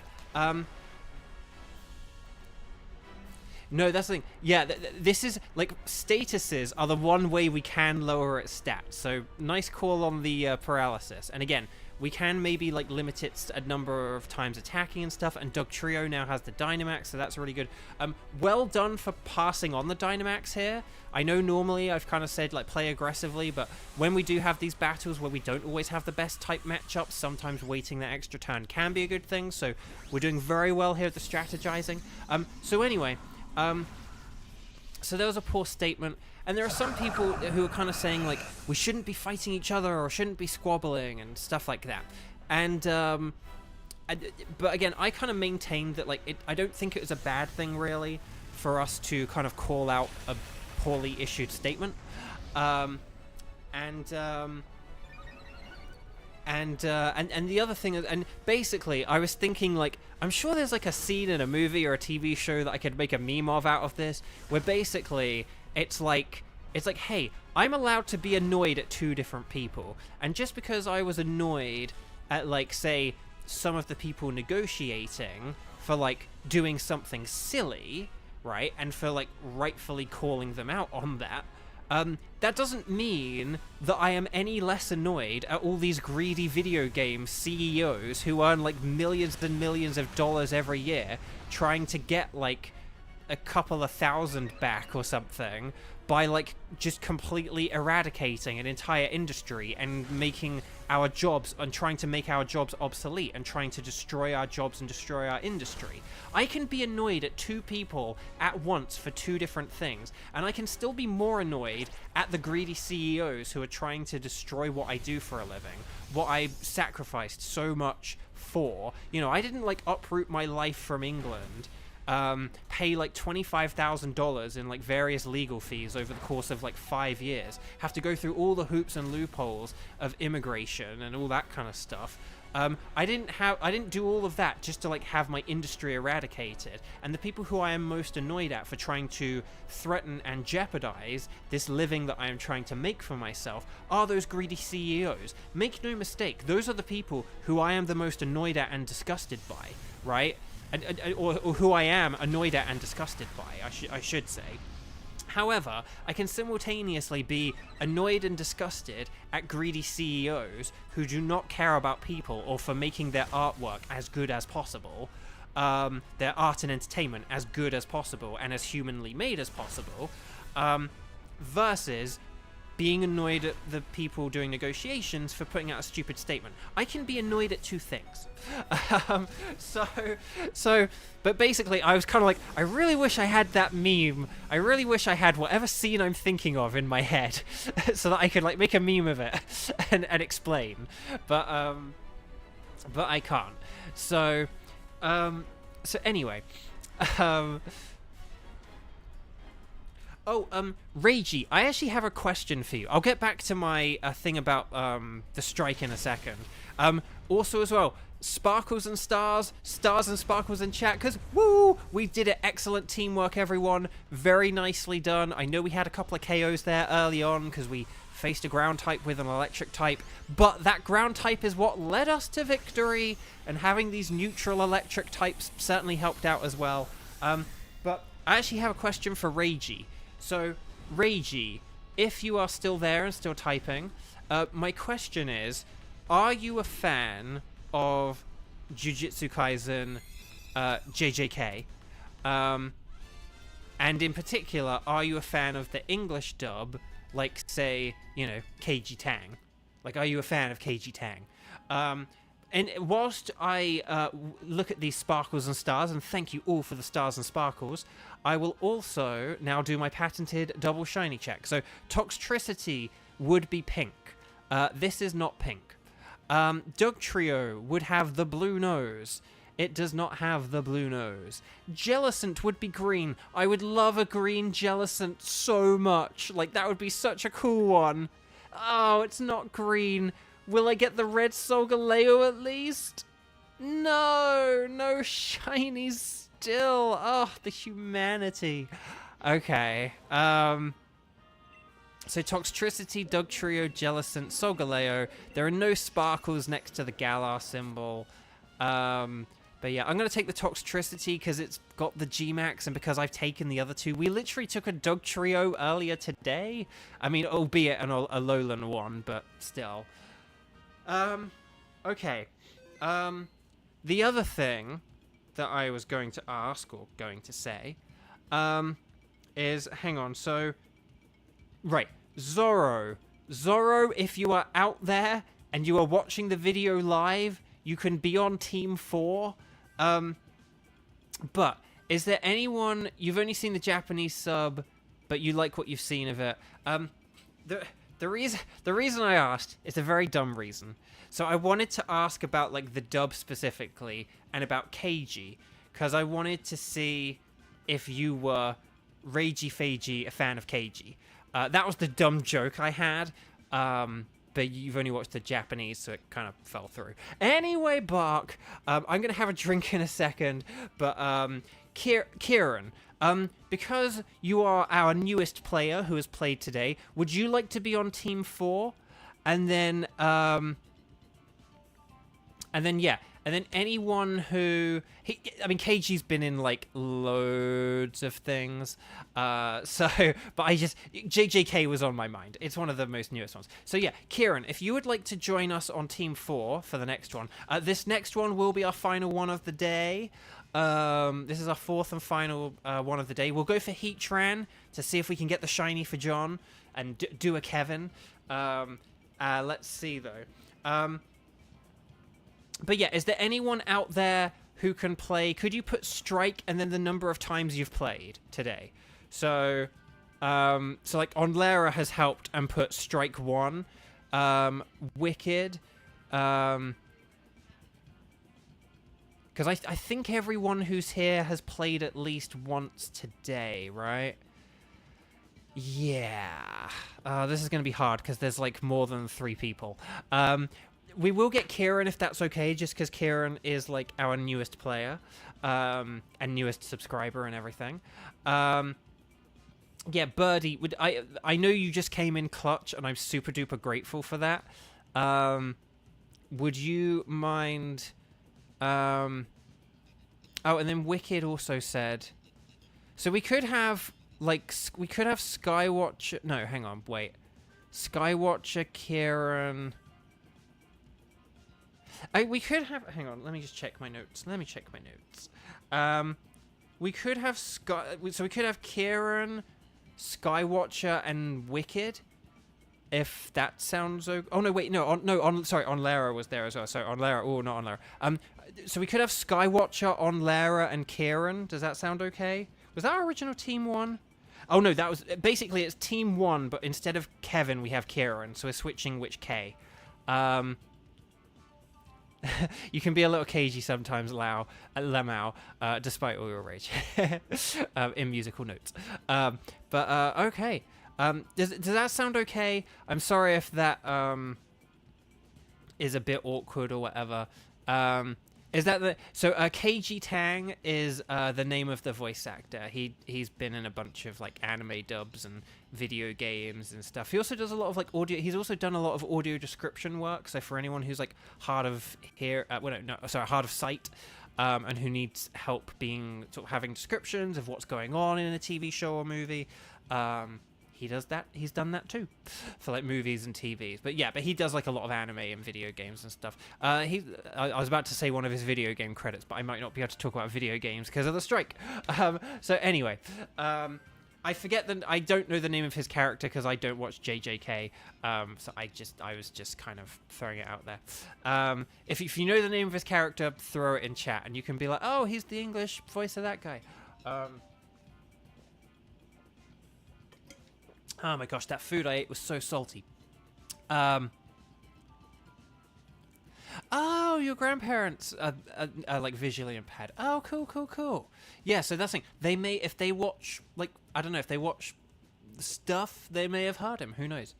No, that's the thing. Yeah, this is, like, statuses are the one way we can lower its stats. So, nice call on the paralysis. And again, we can maybe, like, limit its a number of times attacking and stuff. And Doug Trio now has the Dynamax, so that's really good. Well done for passing on the Dynamax here. I know normally I've kind of said, like, play aggressively, but when we do have these battles where we don't always have the best type matchups, sometimes waiting that extra turn can be a good thing. So, we're doing very well here at the strategizing. So anyway... so there was a poor statement, and there are some people who are kind of saying, like, we shouldn't be fighting each other or shouldn't be squabbling and stuff like that. And, but again, I kind of maintained that, like, I don't think it was a bad thing, really, for us to kind of call out a poorly issued statement. And the other thing is, and basically, I was thinking, like, I'm sure there's, like, a scene in a movie or a TV show that I could make a meme of out of this, where basically, it's like, hey, I'm allowed to be annoyed at two different people, and just because I was annoyed at, like, say, some of the people negotiating for, like, doing something silly, right, and for, like, rightfully calling them out on that, that doesn't mean that I am any less annoyed at all these greedy video game CEOs who earn, like, millions and millions of dollars every year trying to get, like, a couple of thousand back or something by, like, just completely eradicating an entire industry and making our jobs, and trying to make our jobs obsolete and trying to destroy our jobs and destroy our industry. I can be annoyed at two people at once for two different things, and I can still be more annoyed at the greedy CEOs who are trying to destroy what I do for a living, what I sacrificed so much for. You know, I didn't, like, uproot my life from England, pay like $25,000 in, like, various legal fees over the course of, like, 5 years, have to go through all the hoops and loopholes of immigration and all that kind of stuff. I didn't do all of that just to, like, have my industry eradicated. And the people who I am most annoyed at for trying to threaten and jeopardize this living that I am trying to make for myself are those greedy CEOs. Make no mistake, those are the people who I am the most annoyed at and disgusted by, right? Or who I am annoyed at and disgusted by, I should say. However, I can simultaneously be annoyed and disgusted at greedy CEOs who do not care about people or for making their artwork as good as possible, their art and entertainment as good as possible and as humanly made as possible, versus being annoyed at the people doing negotiations for putting out a stupid statement. I can be annoyed at two things. But basically, I was kind of like, I really wish I had that meme. I really wish I had whatever scene I'm thinking of in my head, so that I could like make a meme of it and explain. But I can't. So anyway, Reiji, I actually have a question for you. I'll get back to my thing about the strike in a second. Also as well, Sparkles and Stars and Sparkles in chat, because woo, we did it. Excellent teamwork, everyone. Very nicely done. I know we had a couple of KOs there early on because we faced a ground type with an electric type, but that ground type is what led us to victory, and having these neutral electric types certainly helped out as well. But I actually have a question for Reiji. So, Reiji, if you are still there and still typing, my question is, are you a fan of Jujutsu Kaisen JJK? And in particular, are you a fan of the English dub, like, say, you know, Keiji Tang? Like, are you a fan of Keiji Tang? And whilst I look at these sparkles and stars, and thank you all for the stars and sparkles, I will also now do my patented double shiny check. So Toxtricity would be pink. This is not pink. Doug Trio would have the blue nose. It does not have the blue nose. Jellicent would be green. I would love a green Jellicent so much. Like, that would be such a cool one. Oh, it's not green. Will I get the red Solgaleo at least? No shinies still. Oh, the humanity. Okay. So Toxtricity, Doug Trio, Jellicent, Solgaleo. There are no sparkles next to the Galar symbol. But yeah, I'm going to take the Toxtricity because it's got the G-Max and because I've taken the other two. We literally took a Doug Trio earlier today. I mean, albeit a Alolan one, but still. Okay. The other thing that I was going to ask, or going to say, is, hang on, so, right, Zoro, if you are out there and you are watching the video live, you can be on Team 4, but is there anyone, you've only seen the Japanese sub, but you like what you've seen of it, The reason I asked is a very dumb reason. So I wanted to ask about, like, the dub specifically and about Keiji, because I wanted to see if you were Reiji Feiji, a fan of Keiji. That was the dumb joke I had, but you've only watched the Japanese, so it kind of fell through. Anyway, Bark, I'm going to have a drink in a second, but Kieran, because you are our newest player who has played today, would you like to be on Team 4? And then anyone who... I mean, Keiji's been in, like, loads of things. But JJK was on my mind. It's one of the most newest ones. So yeah, Kieran, if you would like to join us on Team 4 for the next one, this next one will be our final one of the day. This is our fourth and final one of the day. We'll go for Heatran to see if we can get the shiny for John and do a Kevin. Let's see though. But yeah, is there anyone out there who can play? Could you put strike and then the number of times you've played today? So like Onlera has helped and put strike 1. Wicked. Because I think everyone who's here has played at least once today, right? Yeah. This is going to be hard because there's like more than 3 people. We will get Kieran if that's okay, just because Kieran is like our newest player and newest subscriber and everything. Yeah, Birdie, I know you just came in clutch and I'm super duper grateful for that. Would you mind... Oh, and then Wicked also said... So we could have, like, Skywatcher... No, hang on, wait. Skywatcher, Kieran... We could have. Hang on. Let me just check my notes. We could have So we could have Kieran, Skywatcher, and Wicked. If that sounds okay. Oh no, wait, no. Sorry, on Lara was there as well. Sorry, on Lara. Oh, not on Lara. So we could have Skywatcher, on Lara, and Kieran. Does that sound okay? Was that our original team 1? Oh no, that was basically it's team 1, but instead of Kevin, we have Kieran. So we're switching which K. You can be a little cagey sometimes, Lamau, despite all your rage in musical notes. Okay. Does that sound okay? I'm sorry if that is a bit awkward or whatever. Is that the KG Tang is the name of the voice actor. He's been in a bunch of like anime dubs and video games and stuff. He also does a lot of like audio. He's also done a lot of audio description work. So for anyone who's like hard of sight, and who needs help being sort of having descriptions of what's going on in a TV show or movie, he does that. He's done that too for like movies and TVs. But yeah, he does like a lot of anime and video games and stuff. I was about to say one of his video game credits, but I might not be able to talk about video games because of the strike. So anyway, I forget I don't know the name of his character because I don't watch JJK. So I was just kind of throwing it out there. If you know the name of his character, throw it in chat and you can be like, oh, he's the English voice of that guy. Oh my gosh, that food I ate was so salty. Oh, your grandparents are like visually impaired. Oh, cool. Yeah, so that's the thing. They may, if they watch, like, I don't know, if they watch stuff, they may have heard him. Who knows?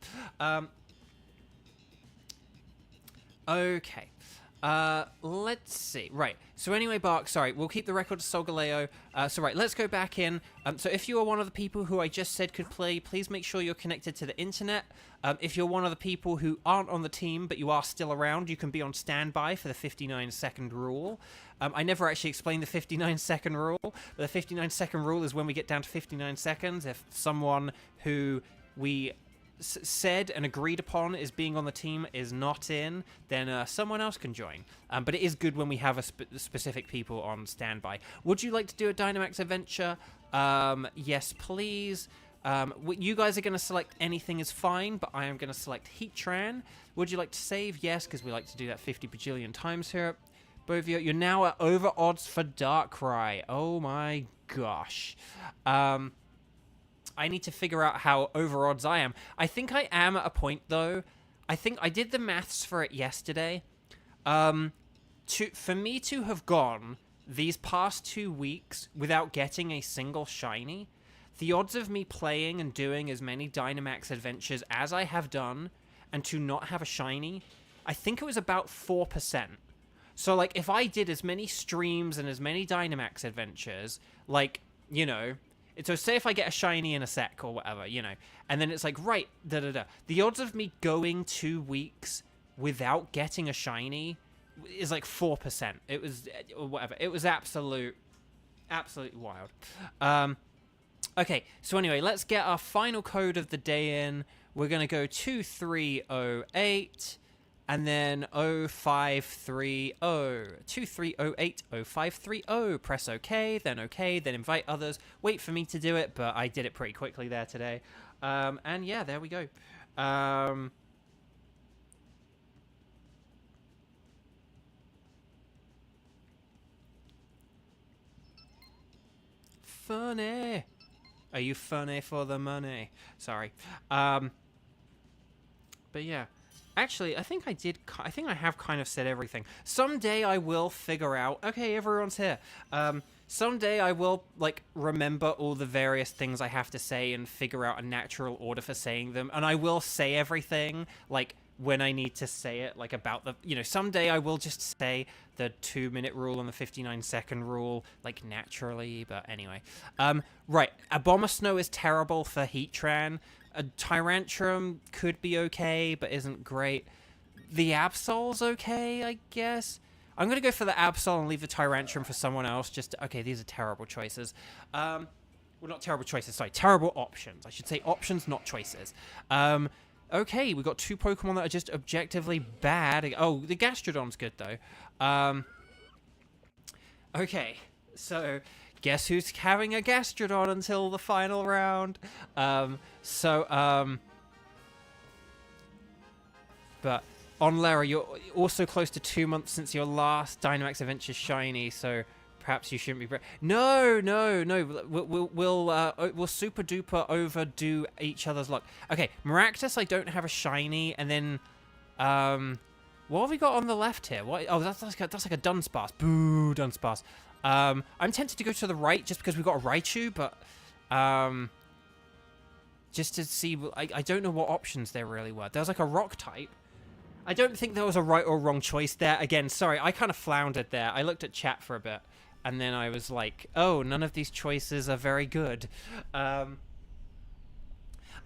Okay. Let's see. Right. So anyway, Bark, sorry, we'll keep the record to Solgaleo. So right, let's go back in. So if you are one of the people who I just said could play, please make sure you're connected to the internet. If you're one of the people who aren't on the team, but you are still around, you can be on standby for the 59-second rule. I never actually explained the 59-second rule, but the 59-second rule is when we get down to 59 seconds, if someone who we said and agreed upon is being on the team is not in, then someone else can join. But it is good when we have a specific people on standby. Would you like to do a Dynamax adventure? Yes, please. You guys are going to select anything is fine, but I am going to select Heatran. Would you like to save? Yes, because we like to do that 50 bajillion times here. Bovio, you're now at over odds for Darkrai. Oh my gosh. I need to figure out how over odds I am. I think I am at a point, though. I think I did the maths for it yesterday. For me to have gone these past 2 weeks without getting a single shiny, the odds of me playing and doing as many Dynamax adventures as I have done and to not have a shiny, I think it was about 4%. So, like, if I did as many streams and as many Dynamax adventures, like, you know... So say if I get a shiny in a sec or whatever, you know, and then it's like, right, the odds of me going 2 weeks without getting a shiny is like 4%. It was, or whatever. It was absolutely wild. Okay, so anyway, let's get our final code of the day in. We're going to go 2308. And then 0530, 2308, 0530, press OK, then invite others. Wait for me to do it, but I did it pretty quickly there today. And yeah, there we go. Funny. Are you funny for the money? Sorry. But yeah. Actually, I think I have kind of said everything. Someday I will figure out... Okay, everyone's here. Someday I will, like, remember all the various things I have to say and figure out a natural order for saying them. And I will say everything, like, when I need to say it, like, about the... You know, someday I will just say the 2-minute rule and the 59-second rule, like, naturally. But anyway. Right. Abomasnow is terrible for Heatran. A Tyrantrum could be okay, but isn't great. The Absol's okay, I guess. I'm going to go for the Absol and leave the Tyrantrum for someone else. Okay, these are terrible choices. Well, not terrible choices, sorry. Terrible options. I should say options, not choices. Okay, we got 2 Pokemon that are just objectively bad. Oh, the Gastrodon's good, though. Okay, so guess who's having a Gastrodon until the final round? But on Lara, you're also close to 2 months since your last Dynamax Adventures shiny, so perhaps you shouldn't be. No. We'll super duper overdo each other's luck. Okay, Maractus, I don't have a shiny, and then what have we got on the left here? What? Oh, that's like a Dunsparce. Boo, Dunsparce. I'm tempted to go to the right just because we've got a Raichu, but just to see. I don't know what options there really were. There was like a rock type. I don't think there was a right or wrong choice there. Again, sorry, I kind of floundered there. I looked at chat for a bit, and then I was like, oh, none of these choices are very good. I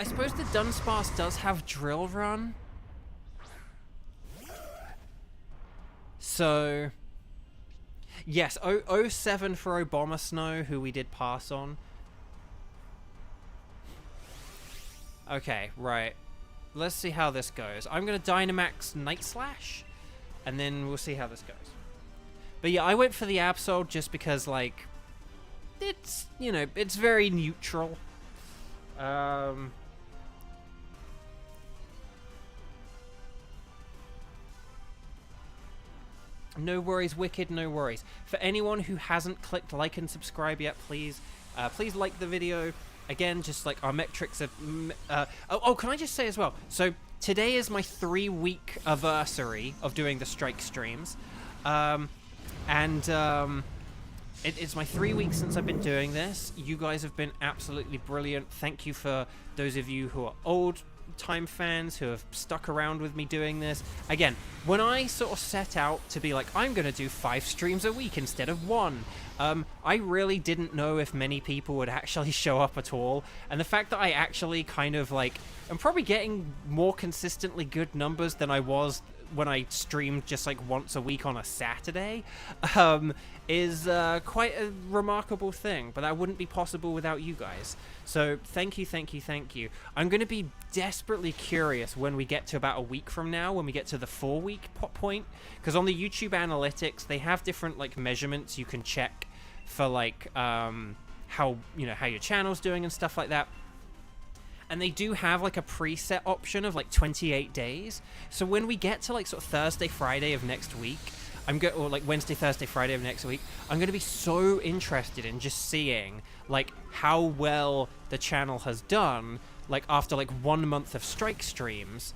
suppose the Dunsparce does have Drill Run. So, yes, 07 for Obama Snow, who we did pass on. Okay, right. Let's see how this goes. I'm going to Dynamax Night Slash, and then we'll see how this goes. But yeah, I went for the Absol just because, like, it's, you know, it's very neutral. No worries, Wicked, no worries. For anyone who hasn't clicked like and subscribe yet, please like the video. Again, just like our metrics of... can I just say as well? So, today is my 3-week anniversary of doing the Strike streams. It's my 3 weeks since I've been doing this. You guys have been absolutely brilliant. Thank you for those of you who are old-time fans who have stuck around with me doing this. Again, when I sort of set out to be like, I'm going to do 5 streams a week instead of 1... I really didn't know if many people would actually show up at all, and the fact that I actually kind of, like, I'm probably getting more consistently good numbers than I was when I streamed just, like, once a week on a Saturday, is quite a remarkable thing, but that wouldn't be possible without you guys. So, thank you. I'm going to be desperately curious when we get to about a week from now, when we get to the 4-week point, because on the YouTube analytics, they have different, like, measurements you can check for, like, how your channel's doing and stuff like that. And they do have, like, a preset option of, like, 28 days. So when we get to, like, sort of Thursday, Friday of next week, or like Wednesday, Thursday, Friday of next week, I'm going to be so interested in just seeing, like, how well the channel has done, like, after, like, 1 month of Strike streams,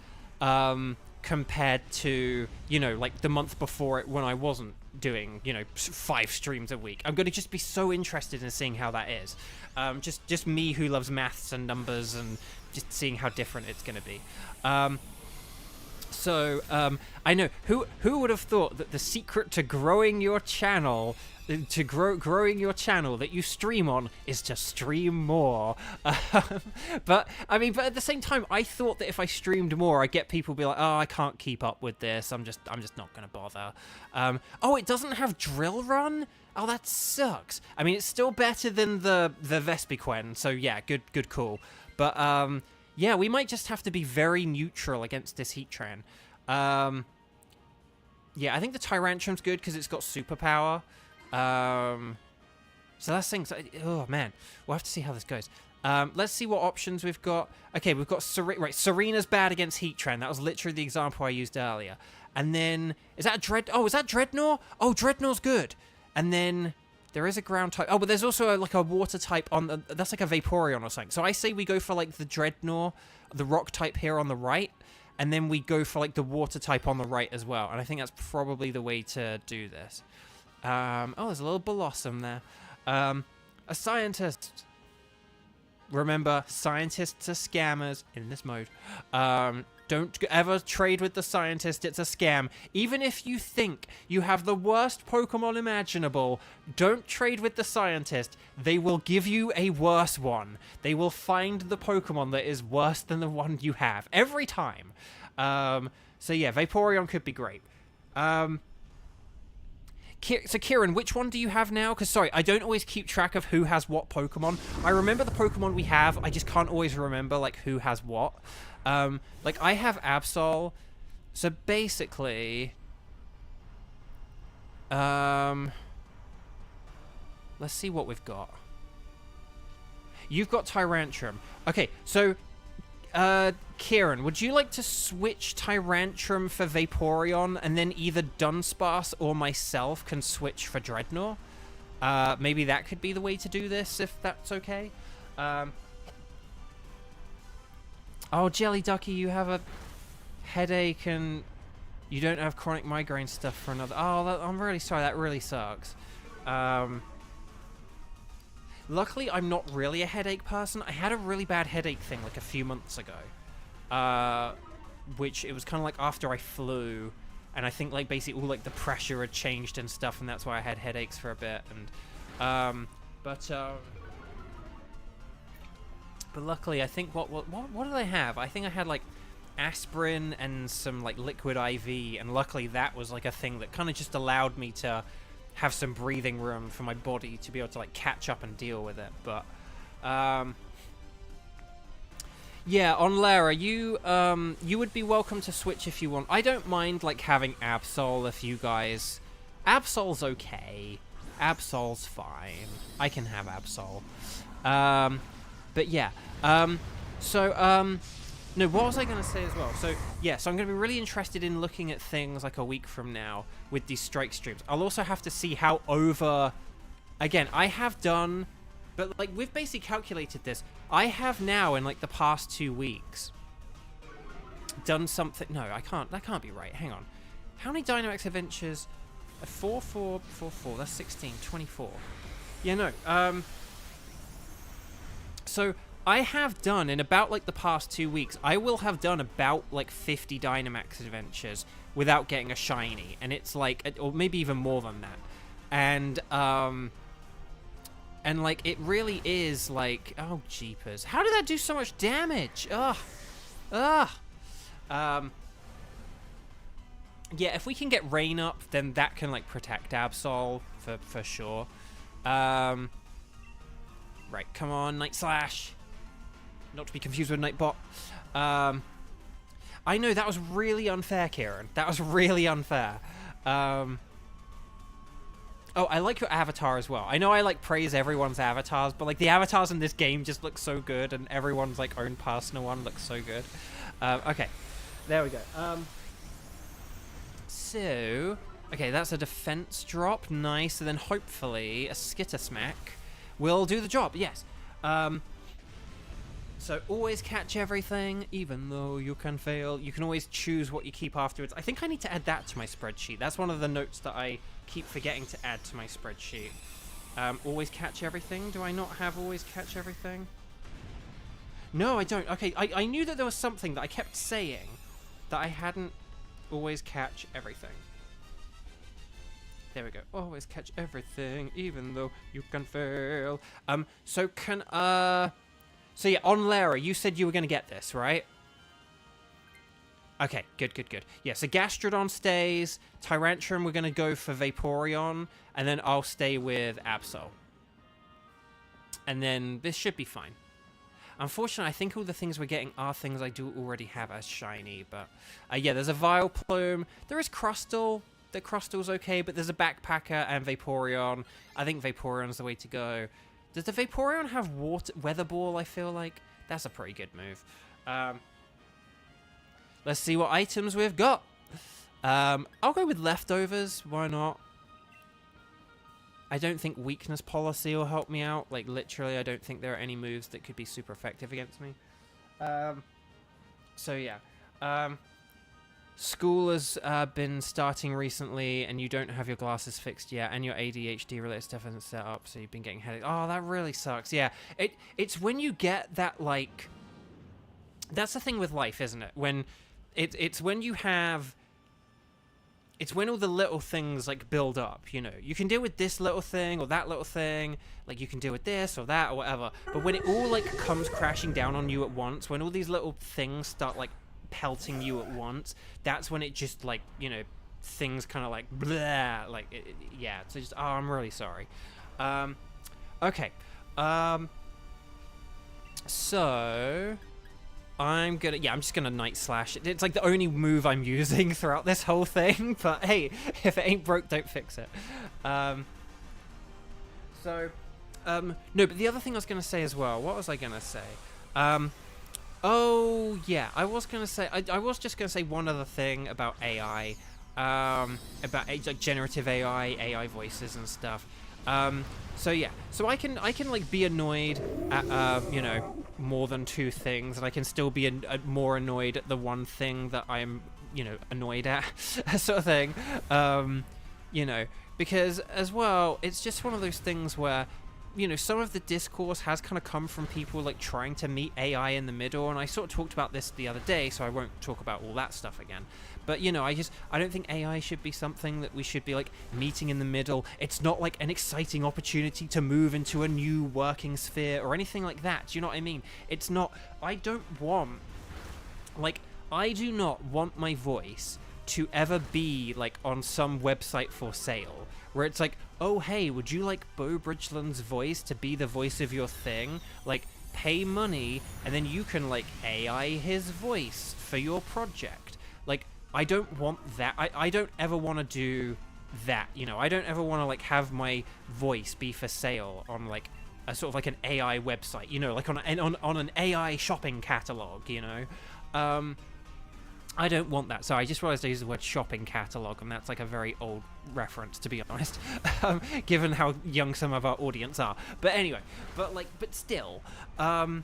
compared to, you know, like, the month before it when I wasn't doing, you know, 5 streams a week. I'm going to just be so interested in seeing how that is. Just me who loves maths and numbers and just seeing how different it's going to be. I know, who would have thought that the secret to growing your channel, growing your channel that you stream on is to stream more. But at the same time, I thought that if I streamed more, I'd get people be like, oh, I can't keep up with this. I'm just not going to bother. Oh, it doesn't have Drill Run? Oh, that sucks. I mean, it's still better than the Vespiquen, so yeah, good call. But, yeah, we might just have to be very neutral against this Heatran. Yeah, I think the Tyrantrum's good because it's got superpower. So that's things. Oh, man. We'll have to see how this goes. Let's see what options we've got. Okay, we've got Serena's bad against Heatran. That was literally the example I used earlier. And then, is that Dreadnought? Oh, Dreadnought's good. And then there is a ground type. Oh, but there's also like a water type on the... That's like a Vaporeon or something. So I say we go for like the Dreadnought, the rock type here on the right. And then we go for like the water type on the right as well. And I think that's probably the way to do this. Oh, there's a little Blossom there. A scientist. Remember, scientists are scammers in this mode. Don't ever trade with the scientist, it's a scam. Even if you think you have the worst Pokemon imaginable, don't trade with the scientist. They will give you a worse one. They will find the Pokemon that is worse than the one you have. Every time. So yeah, Vaporeon could be great. So Kieran, which one do you have now? Because, sorry, I don't always keep track of who has what Pokemon. I remember the Pokemon we have, I just can't always remember, like, who has what. Like, I have Absol, so basically, let's see what we've got. You've got Tyrantrum. Okay, so, Kieran, would you like to switch Tyrantrum for Vaporeon, and then either Dunsparce or myself can switch for Dreadnought? Maybe that could be the way to do this, if that's okay. Oh, Jelly Ducky, you have a headache and you don't have chronic migraine stuff for another... Oh, I'm really sorry. That really sucks. Luckily, I'm not really a headache person. I had a really bad headache thing like a few months ago. Which it was kind of like after I flew. And I think like basically all like the pressure had changed and stuff. And that's why I had headaches for a bit. And But luckily, I think what did I have? I think I had like aspirin and some like liquid IV, and luckily that was like a thing that kind of just allowed me to have some breathing room for my body to be able to like catch up and deal with it. But yeah, on Lara, you would be welcome to switch if you want. I don't mind like having Absol if you guys. Absol's okay. Absol's fine. I can have Absol. But yeah, no, what was I going to say as well? So, yeah, so I'm going to be really interested in looking at things like a week from now with these strike streams. I'll also have to see how again, I have done, but like, we've basically calculated this. I have now, in like the past 2 weeks, done something, no, that can't be right, hang on. How many Dynamax Adventures? 4, 4, 4, 4, that's 16, 24. Yeah, no, so I have done, in about like the past 2 weeks, I will have done about like 50 Dynamax Adventures without getting a shiny, and it's like, or maybe even more than that, and like it really is like, oh jeepers, how did that do so much damage? Yeah, if we can get Rain up, then that can like protect Absol for sure. Right, come on, Night Slash. Not to be confused with Nightbot. I know, that was really unfair, Kieran. That was really unfair. Oh, I like your avatar as well. I know I, like, praise everyone's avatars, but, like, the avatars in this game just look so good, and everyone's, like, own personal one looks so good. Okay, there we go. So, okay, that's a defense drop. Nice, and then hopefully a Skitter Smack will do the job, yes. So always catch everything, even though you can fail. You can always choose what you keep afterwards. I think I need to add that to my spreadsheet. That's one of the notes that I keep forgetting to add to my spreadsheet. Always catch everything. Do I not have always catch everything? No, I don't. Okay, I knew that there was something that I kept saying that I hadn't always catch everything. There we go. Always catch everything, even though you can fail. So yeah, on Lara, you said you were going to get this, right? Okay, good. Yeah, so Gastrodon stays. Tyrantrum, we're going to go for Vaporeon. And then I'll stay with Absol. And then this should be fine. Unfortunately, I think all the things we're getting are things I do already have as shiny. But, yeah, there's a Vileplume. There is Crustle. The Crustle's okay, but there's a Backpacker and Vaporeon. I think Vaporeon's the way to go. Does the Vaporeon have Weather Ball, I feel like? That's a pretty good move. Let's see what items we've got. I'll go with Leftovers. Why not? I don't think Weakness Policy will help me out. Like, literally, I don't think there are any moves that could be super effective against me. So, yeah. School has been starting recently, and you don't have your glasses fixed yet, and your ADHD-related stuff isn't set up, so you've been getting headaches. Oh, that really sucks. Yeah, it's when you get that, like... That's the thing with life, isn't it? When it's when you have... It's when all the little things, like, build up, you know. You can deal with this little thing or that little thing. Like, you can deal with this or that or whatever. But when it all, like, comes crashing down on you at once, when all these little things start, like, pelting you at once, that's when it just, like, you know, things kind of like blah, like yeah, so just, oh, I'm really sorry. Okay, so I'm just gonna Night Slash. It's like the only move I'm using throughout this whole thing, but hey, if it ain't broke, don't fix it. No, but the other thing I was gonna say as well, what was I gonna say? Oh, yeah, I was gonna say, I was just gonna say one other thing about AI, about like generative AI voices and stuff. So yeah, so I can like be annoyed at you know, more than two things, and I can still be more annoyed at the one thing that I'm, you know, annoyed at, sort of thing. You know, because as well, it's just one of those things where, you know, some of the discourse has kind of come from people like trying to meet AI in the middle, and I sort of talked about this the other day, so I won't talk about all that stuff again. But, you know, I don't think AI should be something that we should be like meeting in the middle. It's not like an exciting opportunity to move into a new working sphere or anything like that. Do you know what I mean? It's not, I do not want my voice to ever be like on some website for sale where it's like, oh hey, would you like Beau Bridgeland's voice to be the voice of your thing? Like, pay money and then you can like AI his voice for your project. Like, I don't want that. I don't ever want to do that, you know. I don't ever want to like have my voice be for sale on like a sort of like an AI website, you know, like on an AI shopping catalog, you know. I don't want that. So I just realized I used the word shopping catalog, and that's like a very old reference, to be honest, given how young some of our audience are. But anyway, but still, but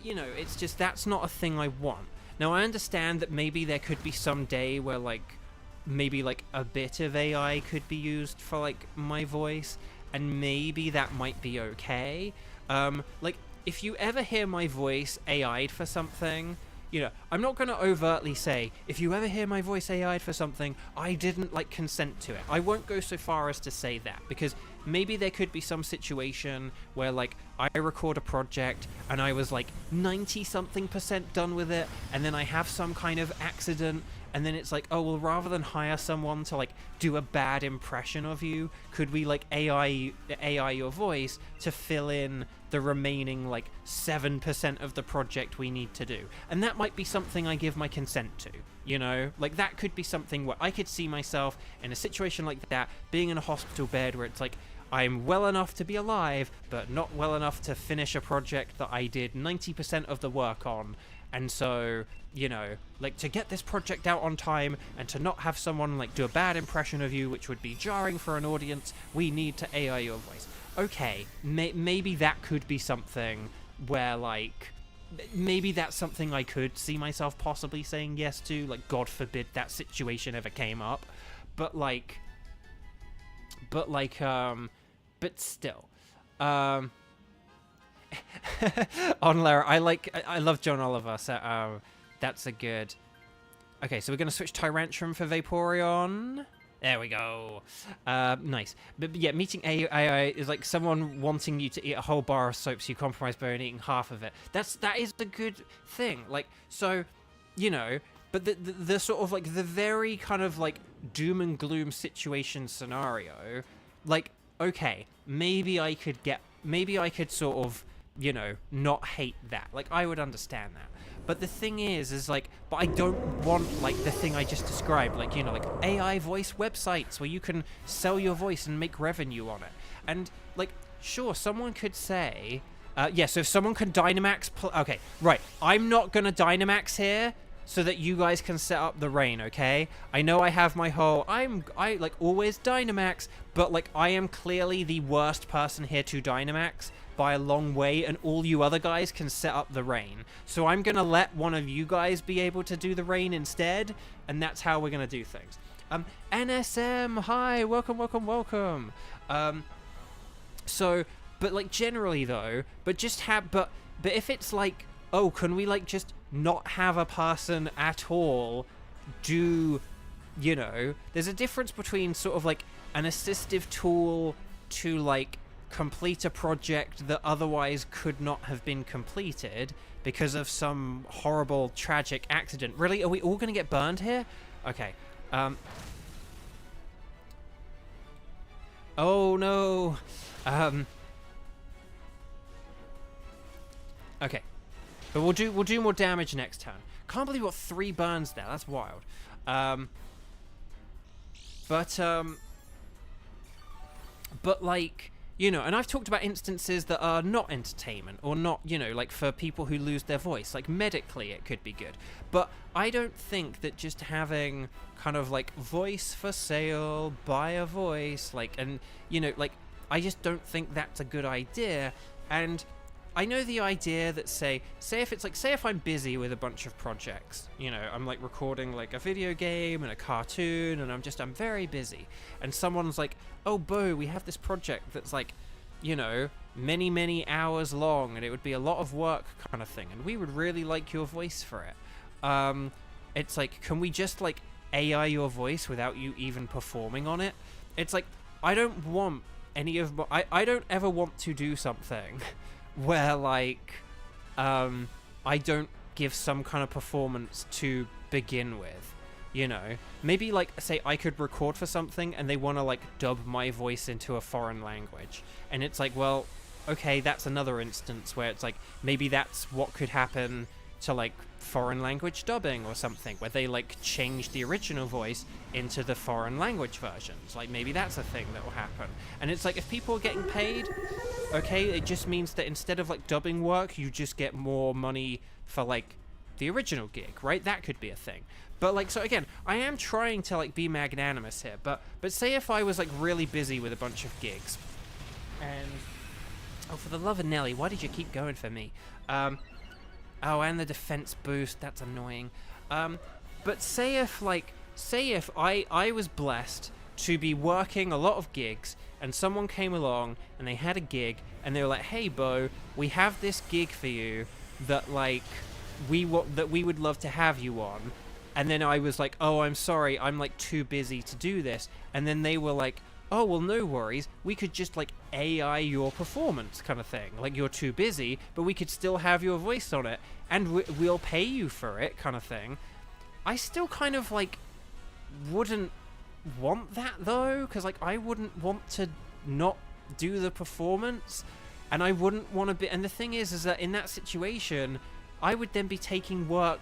you know, it's just, that's not a thing I want. Now, I understand that maybe there could be some day where like maybe like a bit of AI could be used for like my voice, and maybe that might be okay. Like, if you ever hear my voice AI'd for something, you know, I'm not going to overtly say, if you ever hear my voice AI'd for something, I didn't, like, consent to it. I won't go so far as to say that, because maybe there could be some situation where, like, I record a project, and I was, like, 90-something% done with it, and then I have some kind of accident, and then it's like, oh, well, rather than hire someone to, like, do a bad impression of you, could we, like, AI your voice to fill in the remaining, like, 7% of the project we need to do? And that might be something I give my consent to, you know? Like, that could be something where I could see myself in a situation like that, being in a hospital bed where it's like, I'm well enough to be alive, but not well enough to finish a project that I did 90% of the work on. And so, you know, like, to get this project out on time and to not have someone, like, do a bad impression of you, which would be jarring for an audience, we need to AI your voice. Okay, maybe that could be something where, like, maybe that's something I could see myself possibly saying yes to, like, God forbid that situation ever came up. But still. On Lara, I love John Oliver, so that's a good. Okay, so we're gonna switch Tyrantrum for Vaporeon. There we go. Nice. But yeah, meeting AI is like someone wanting you to eat a whole bar of soap, so you compromise by only eating half of it. That is a good thing. Like, so, you know, but the sort of like the very kind of like doom and gloom situation scenario, like, okay, maybe I could sort of, you know, not hate that. Like, I would understand that. But the thing is like, but I don't want, like, the thing I just described, like, you know, like AI voice websites where you can sell your voice and make revenue on it. And, like, sure, someone could say, yeah, so if someone can Dynamax, okay, right, I'm not gonna Dynamax here so that you guys can set up the rain, okay? I know I have my whole, I like, always Dynamax, but, like, I am clearly the worst person here to Dynamax by a long way, and all you other guys can set up the rain. So I'm gonna let one of you guys be able to do the rain instead, and that's how we're gonna do things. NSM, hi, welcome. So, but, like, generally though, but if it's like, oh, can we, like, just not have a person at all do, you know, there's a difference between sort of like an assistive tool to, like, complete a project that otherwise could not have been completed because of some horrible, tragic accident. Really? Are we all gonna get burned here? Okay. Oh no. Okay. But we'll do more damage next turn. Can't believe we got 3 burns there. That's wild. But like, you know, and I've talked about instances that are not entertainment or not, you know, like for people who lose their voice, like medically it could be good. But I don't think that just having kind of like voice for sale, buy a voice, like, and, you know, like, I just don't think that's a good idea. And I know the idea that say if I'm busy with a bunch of projects, you know, I'm like recording like a video game and a cartoon and I'm very busy, and someone's like, oh Bo, we have this project that's like, you know, many hours long and it would be a lot of work kind of thing, and we would really like your voice for it. It's like, can we just like AI your voice without you even performing on it? It's like, I don't want any of my, I don't ever want to do something where like I don't give some kind of performance to begin with, you know. Maybe like, say I could record for something and they want to like dub my voice into a foreign language, and it's like, well, okay, that's another instance where it's like, maybe that's what could happen to like foreign language dubbing or something, where they like change the original voice into the foreign language versions. Like, maybe that's a thing that will happen. And it's like, if people are getting paid, okay, it just means that instead of like dubbing work, you just get more money for like the original gig, right? That could be a thing. But like, so again, I am trying to like be magnanimous here, but say if I was like really busy with a bunch of gigs, and oh, for the love of Nelly, why did you keep going for me? Oh, and the defense boost, that's annoying. But say if I was blessed to be working a lot of gigs, and someone came along and they had a gig and they were like, hey Bo, we have this gig for you that like we would love to have you on. And then I was like, oh, I'm sorry, I'm like too busy to do this. And then they were like, oh, well, no worries, we could just like AI your performance kind of thing. Like, you're too busy, but we could still have your voice on it, and we'll pay you for it kind of thing. I still kind of like wouldn't want that though, because like I wouldn't want to not do the performance, and I wouldn't want to be, and the thing is that in that situation, I would then be taking work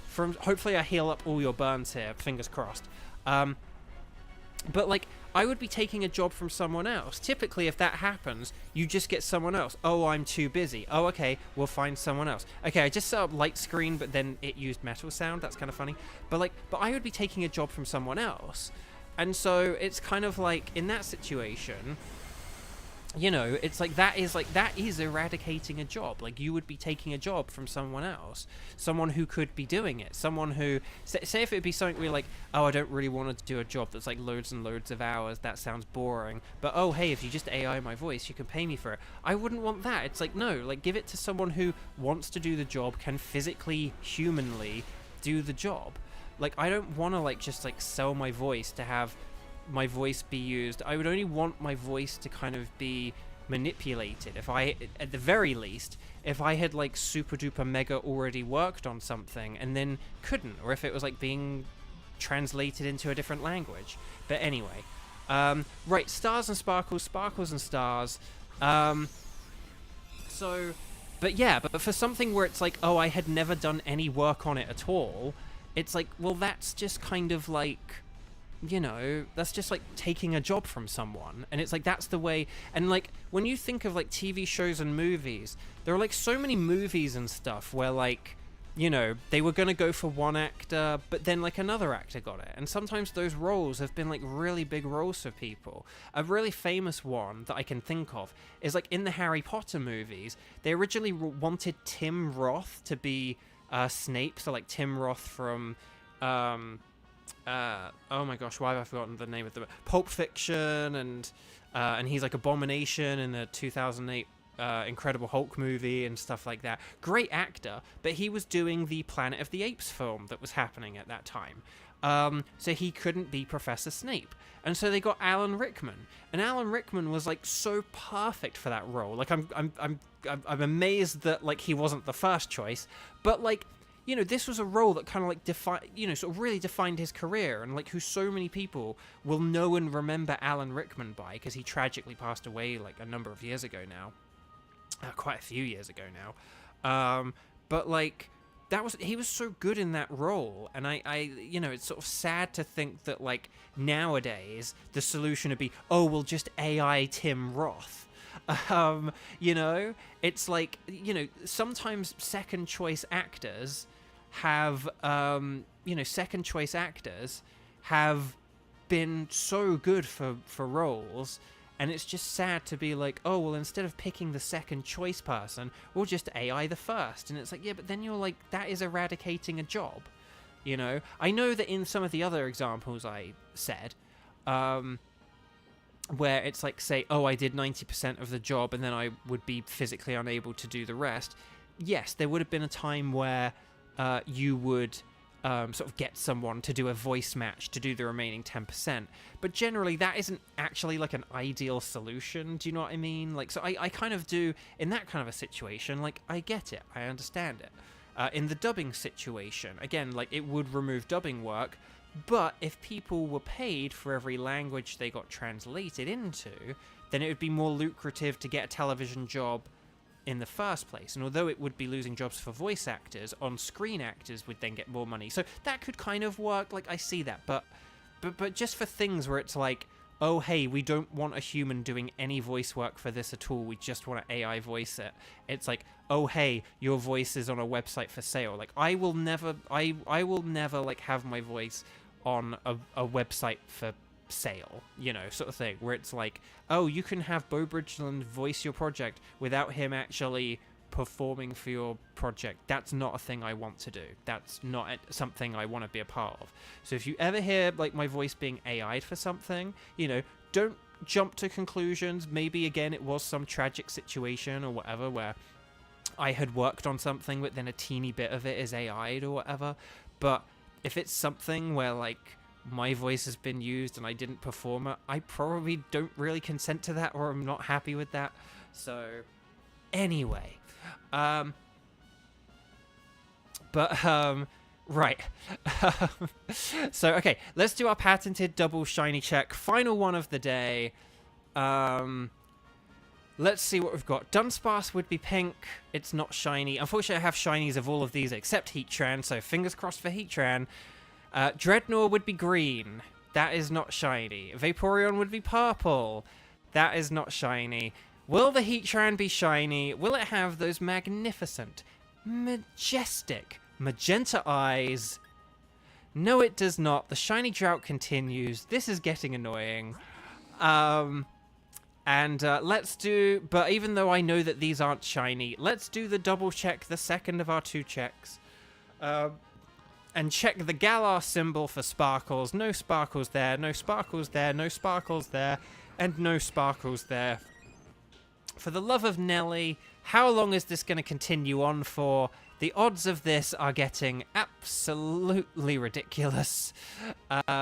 from, hopefully I heal up all your burns here, fingers crossed. But like, I would be taking a job from someone else. Typically, if that happens, you just get someone else. Oh, I'm too busy. Oh, okay, we'll find someone else. Okay, I just set up light screen, but then it used metal sound. That's kind of funny. But I would be taking a job from someone else. And so it's kind of like, in that situation, you know, it's like that is eradicating a job. Like, you would be taking a job from someone else, someone who could be doing it, someone who, say if it'd be something where you're like, oh, I don't really want to do a job that's like loads and loads of hours, that sounds boring, but oh, hey, if you just AI my voice, you can pay me for it. I wouldn't want that. It's like, no, like, give it to someone who wants to do the job, can physically, humanly do the job. Like, I don't want to like just like sell my voice to have my voice be used. I would only want my voice to kind of be manipulated. If I, at the very least, if I had like super duper mega already worked on something and then couldn't, or if it was like being translated into a different language. But anyway, right, stars and sparkles, sparkles and stars. So, but yeah, but for something where it's like, oh, I had never done any work on it at all, it's like, well, that's just kind of like, you know, that's just like taking a job from someone. And it's like, that's the way. And like, when you think of like TV shows and movies, there are like so many movies and stuff where like, you know, they were going to go for one actor, but then like another actor got it. And sometimes those roles have been like really big roles for people. A really famous one that I can think of is like in the Harry Potter movies, they originally wanted Tim Roth to be Snape. So like Tim Roth from oh my gosh, why have I forgotten the name of the Pulp Fiction, and he's like Abomination in the 2008 Incredible Hulk movie and stuff like that. Great actor, but he was doing the Planet of the Apes film that was happening at that time. So he couldn't be Professor Snape. And so they got Alan Rickman. And Alan Rickman was like so perfect for that role. Like I'm amazed that like he wasn't the first choice, but like, you know, this was a role that kind of like sort of really defined his career, and like who so many people will know and remember Alan Rickman by, because he tragically passed away like a number of years ago now. Quite a few years ago now. but like he was so good in that role, and I it's sort of sad to think that like nowadays the solution would be, oh, we'll just AI Tim Roth. It's like, sometimes second choice actors have been so good for roles, and it's just sad to be like, oh, well, instead of picking the second choice person, we'll just AI the first. And it's like, yeah, but then you're like, that is eradicating a job. I know that in some of the other examples I said, where it's like, say, oh, I did 90% of the job and then I would be physically unable to do the rest. Yes, there would have been a time where you would sort of get someone to do a voice match to do the remaining 10%. But generally, that isn't actually like an ideal solution. Do you know what I mean? Like, so I kind of do, in that kind of a situation, like, I get it. I understand it. In the dubbing situation, again, like, it would remove dubbing work. But if people were paid for every language they got translated into, then it would be more lucrative to get a television job in the first place. And although it would be losing jobs for voice actors, on-screen actors would then get more money. So that could kind of work. Like, I see that. But just for things where it's like, oh, hey, we don't want a human doing any voice work for this at all. We just want to AI voice it. It's like, oh, hey, your voice is on a website for sale. Like, I will never like have my voice on a website for sale, sort of thing, where it's like, oh, you can have Beau Bridgeland voice your project without him actually performing for your project. That's not a thing I want to do. That's not something I want to be a part of. So if you ever hear like my voice being AI'd for something, don't jump to conclusions. Maybe again it was some tragic situation or whatever where I had worked on something but then a teeny bit of it is AI'd or whatever. But if it's something where like my voice has been used and I didn't perform it, I probably don't really consent to that, or I'm not happy with that. So anyway, right. So okay, let's do our patented double shiny check. Final one of the day. Let's see what we've got. Dunsparce would be pink. It's not shiny. Unfortunately, I have shinies of all of these except Heatran, so fingers crossed for Heatran. Dreadnought would be green. That is not shiny. Vaporeon would be purple. That is not shiny. Will the Heatran be shiny? Will it have those magnificent, majestic, magenta eyes? No, it does not. The shiny drought continues. This is getting annoying. Let's do... But even though I know that these aren't shiny, let's do the double check, the second of our two checks. And check the Galar symbol for sparkles. No sparkles there, no sparkles there, no sparkles there, and no sparkles there. For the love of Nelly, how long is this going to continue on for? The odds of this are getting absolutely ridiculous. Yeah.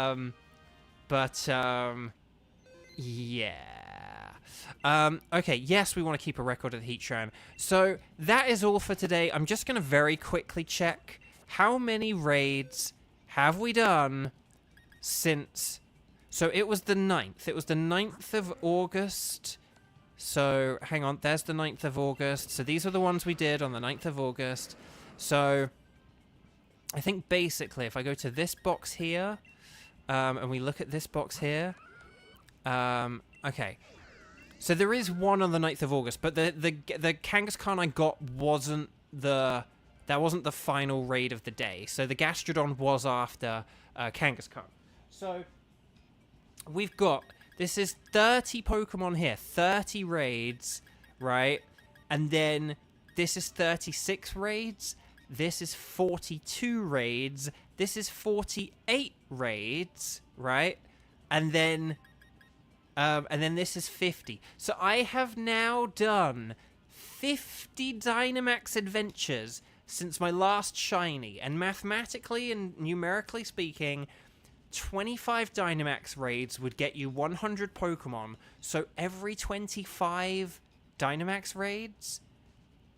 Okay, yes, we want to keep a record of the Heatran. So that is all for today. I'm just going to very quickly check how many raids have we done since... So it was the 9th. It was the 9th of August. So, hang on, there's the 9th of August. So these are the ones we did on the 9th of August. So, I think basically, if I go to this box here, and we look at this box here, okay. So there is one on the 9th of August, but the Kangaskhan I got wasn't the final raid of the day. So the Gastrodon was after Kangaskhan. So we've got, this is 30 Pokemon here, 30 raids, right? And then this is 36 raids. This is 42 raids. This is 48 raids, right? And then this is 50. So I have now done 50 Dynamax Adventures since my last shiny. And mathematically and numerically speaking, 25 Dynamax raids would get you 100 Pokemon. So every 25 Dynamax raids,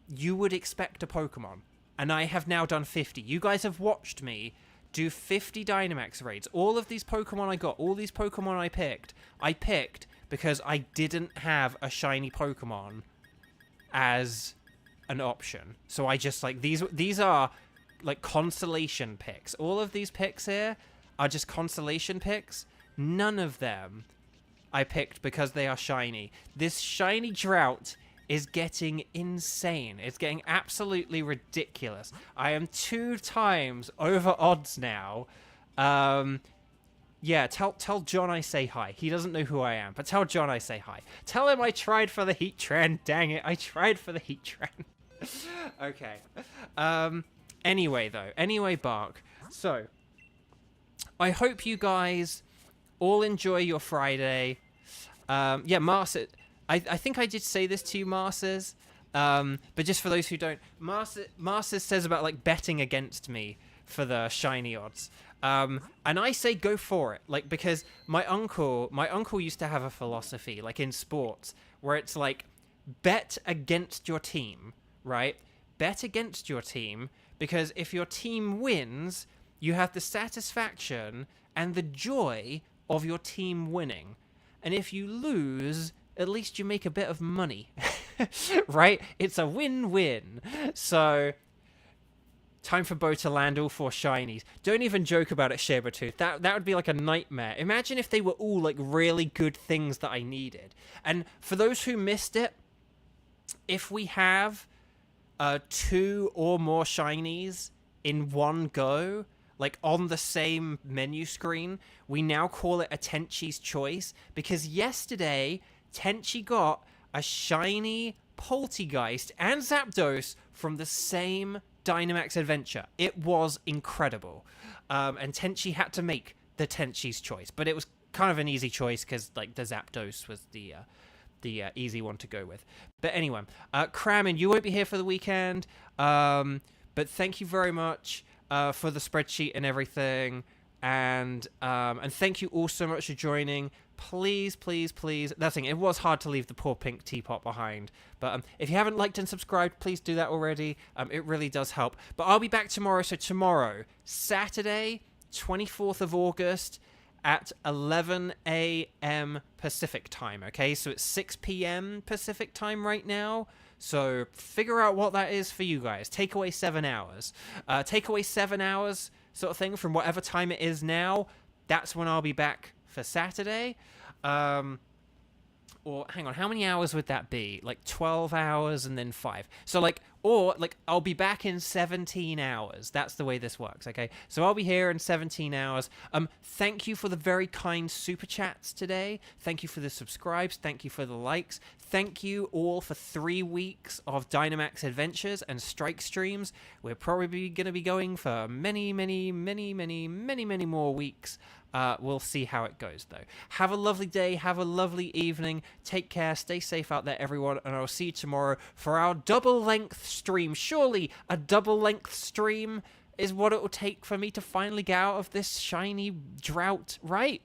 you would expect a Pokemon. And I have now done 50. You guys have watched me do 50 Dynamax raids. All of these Pokemon I got, all these Pokemon I picked because I didn't have a shiny Pokemon as an option. So I just like these are like consolation picks. All of these picks here are just consolation picks. None of them I picked because they are shiny. This shiny drought is getting insane. It's getting absolutely ridiculous. I am 2 times over odds now. Yeah, tell John I say hi. He doesn't know who I am, but tell John I say hi. Tell him I tried for the heat trend. Dang it, I tried for the heat trend. Okay. Anyway, Bark. So, I hope you guys all enjoy your Friday. Yeah, Mars, I think I did say this to you, Marses. But just for those who don't, Marses says about like betting against me for the shiny odds. And I say go for it, like, because my uncle used to have a philosophy, like in sports, where it's like, bet against your team, right? Bet against your team, because if your team wins, you have the satisfaction and the joy of your team winning. And if you lose, at least you make a bit of money, right? It's a win-win. So, time for Bo to land all 4 shinies. Don't even joke about it, Sabertooth. That would be like a nightmare. Imagine if they were all like really good things that I needed. And for those who missed it, if we have 2 or more shinies in one go, like on the same menu screen, we now call it a Tenchi's Choice, because yesterday Tenchi got a shiny Poltegeist and Zapdos from the same Dynamax adventure. It was incredible. And Tenchi had to make the Tenchi's Choice, but it was kind of an easy choice because like the Zapdos was the easy one to go with. But anyway, Kramen, you won't be here for the weekend, but thank you very much for the spreadsheet and everything, and thank you all so much for joining. Please, that's the thing. It was hard to leave the poor pink teapot behind, but if you haven't liked and subscribed, please do that already. It really does help. But I'll be back tomorrow. So tomorrow, Saturday, 24th of August, at 11 a.m. Pacific time. Okay, so it's 6 p.m. Pacific time right now. So figure out what that is for you guys. Take away 7 hours. Take away 7 hours, sort of thing, from whatever time it is now. That's when I'll be back for Saturday. Or hang on, how many hours would that be? Like 12 hours and then 5. So like, or like I'll be back in 17 hours. That's the way this works, okay? So I'll be here in 17 hours. Thank you for the very kind super chats today. Thank you for the subscribes. Thank you for the likes. Thank you all for 3 weeks of Dynamax Adventures and Strike streams. We're probably going to be going for many more weeks. We'll see how it goes, though. Have a lovely day. Have a lovely evening. Take care. Stay safe out there, everyone. And I'll see you tomorrow for our double-length stream. Surely a double-length stream is what it will take for me to finally get out of this shiny drought. Right.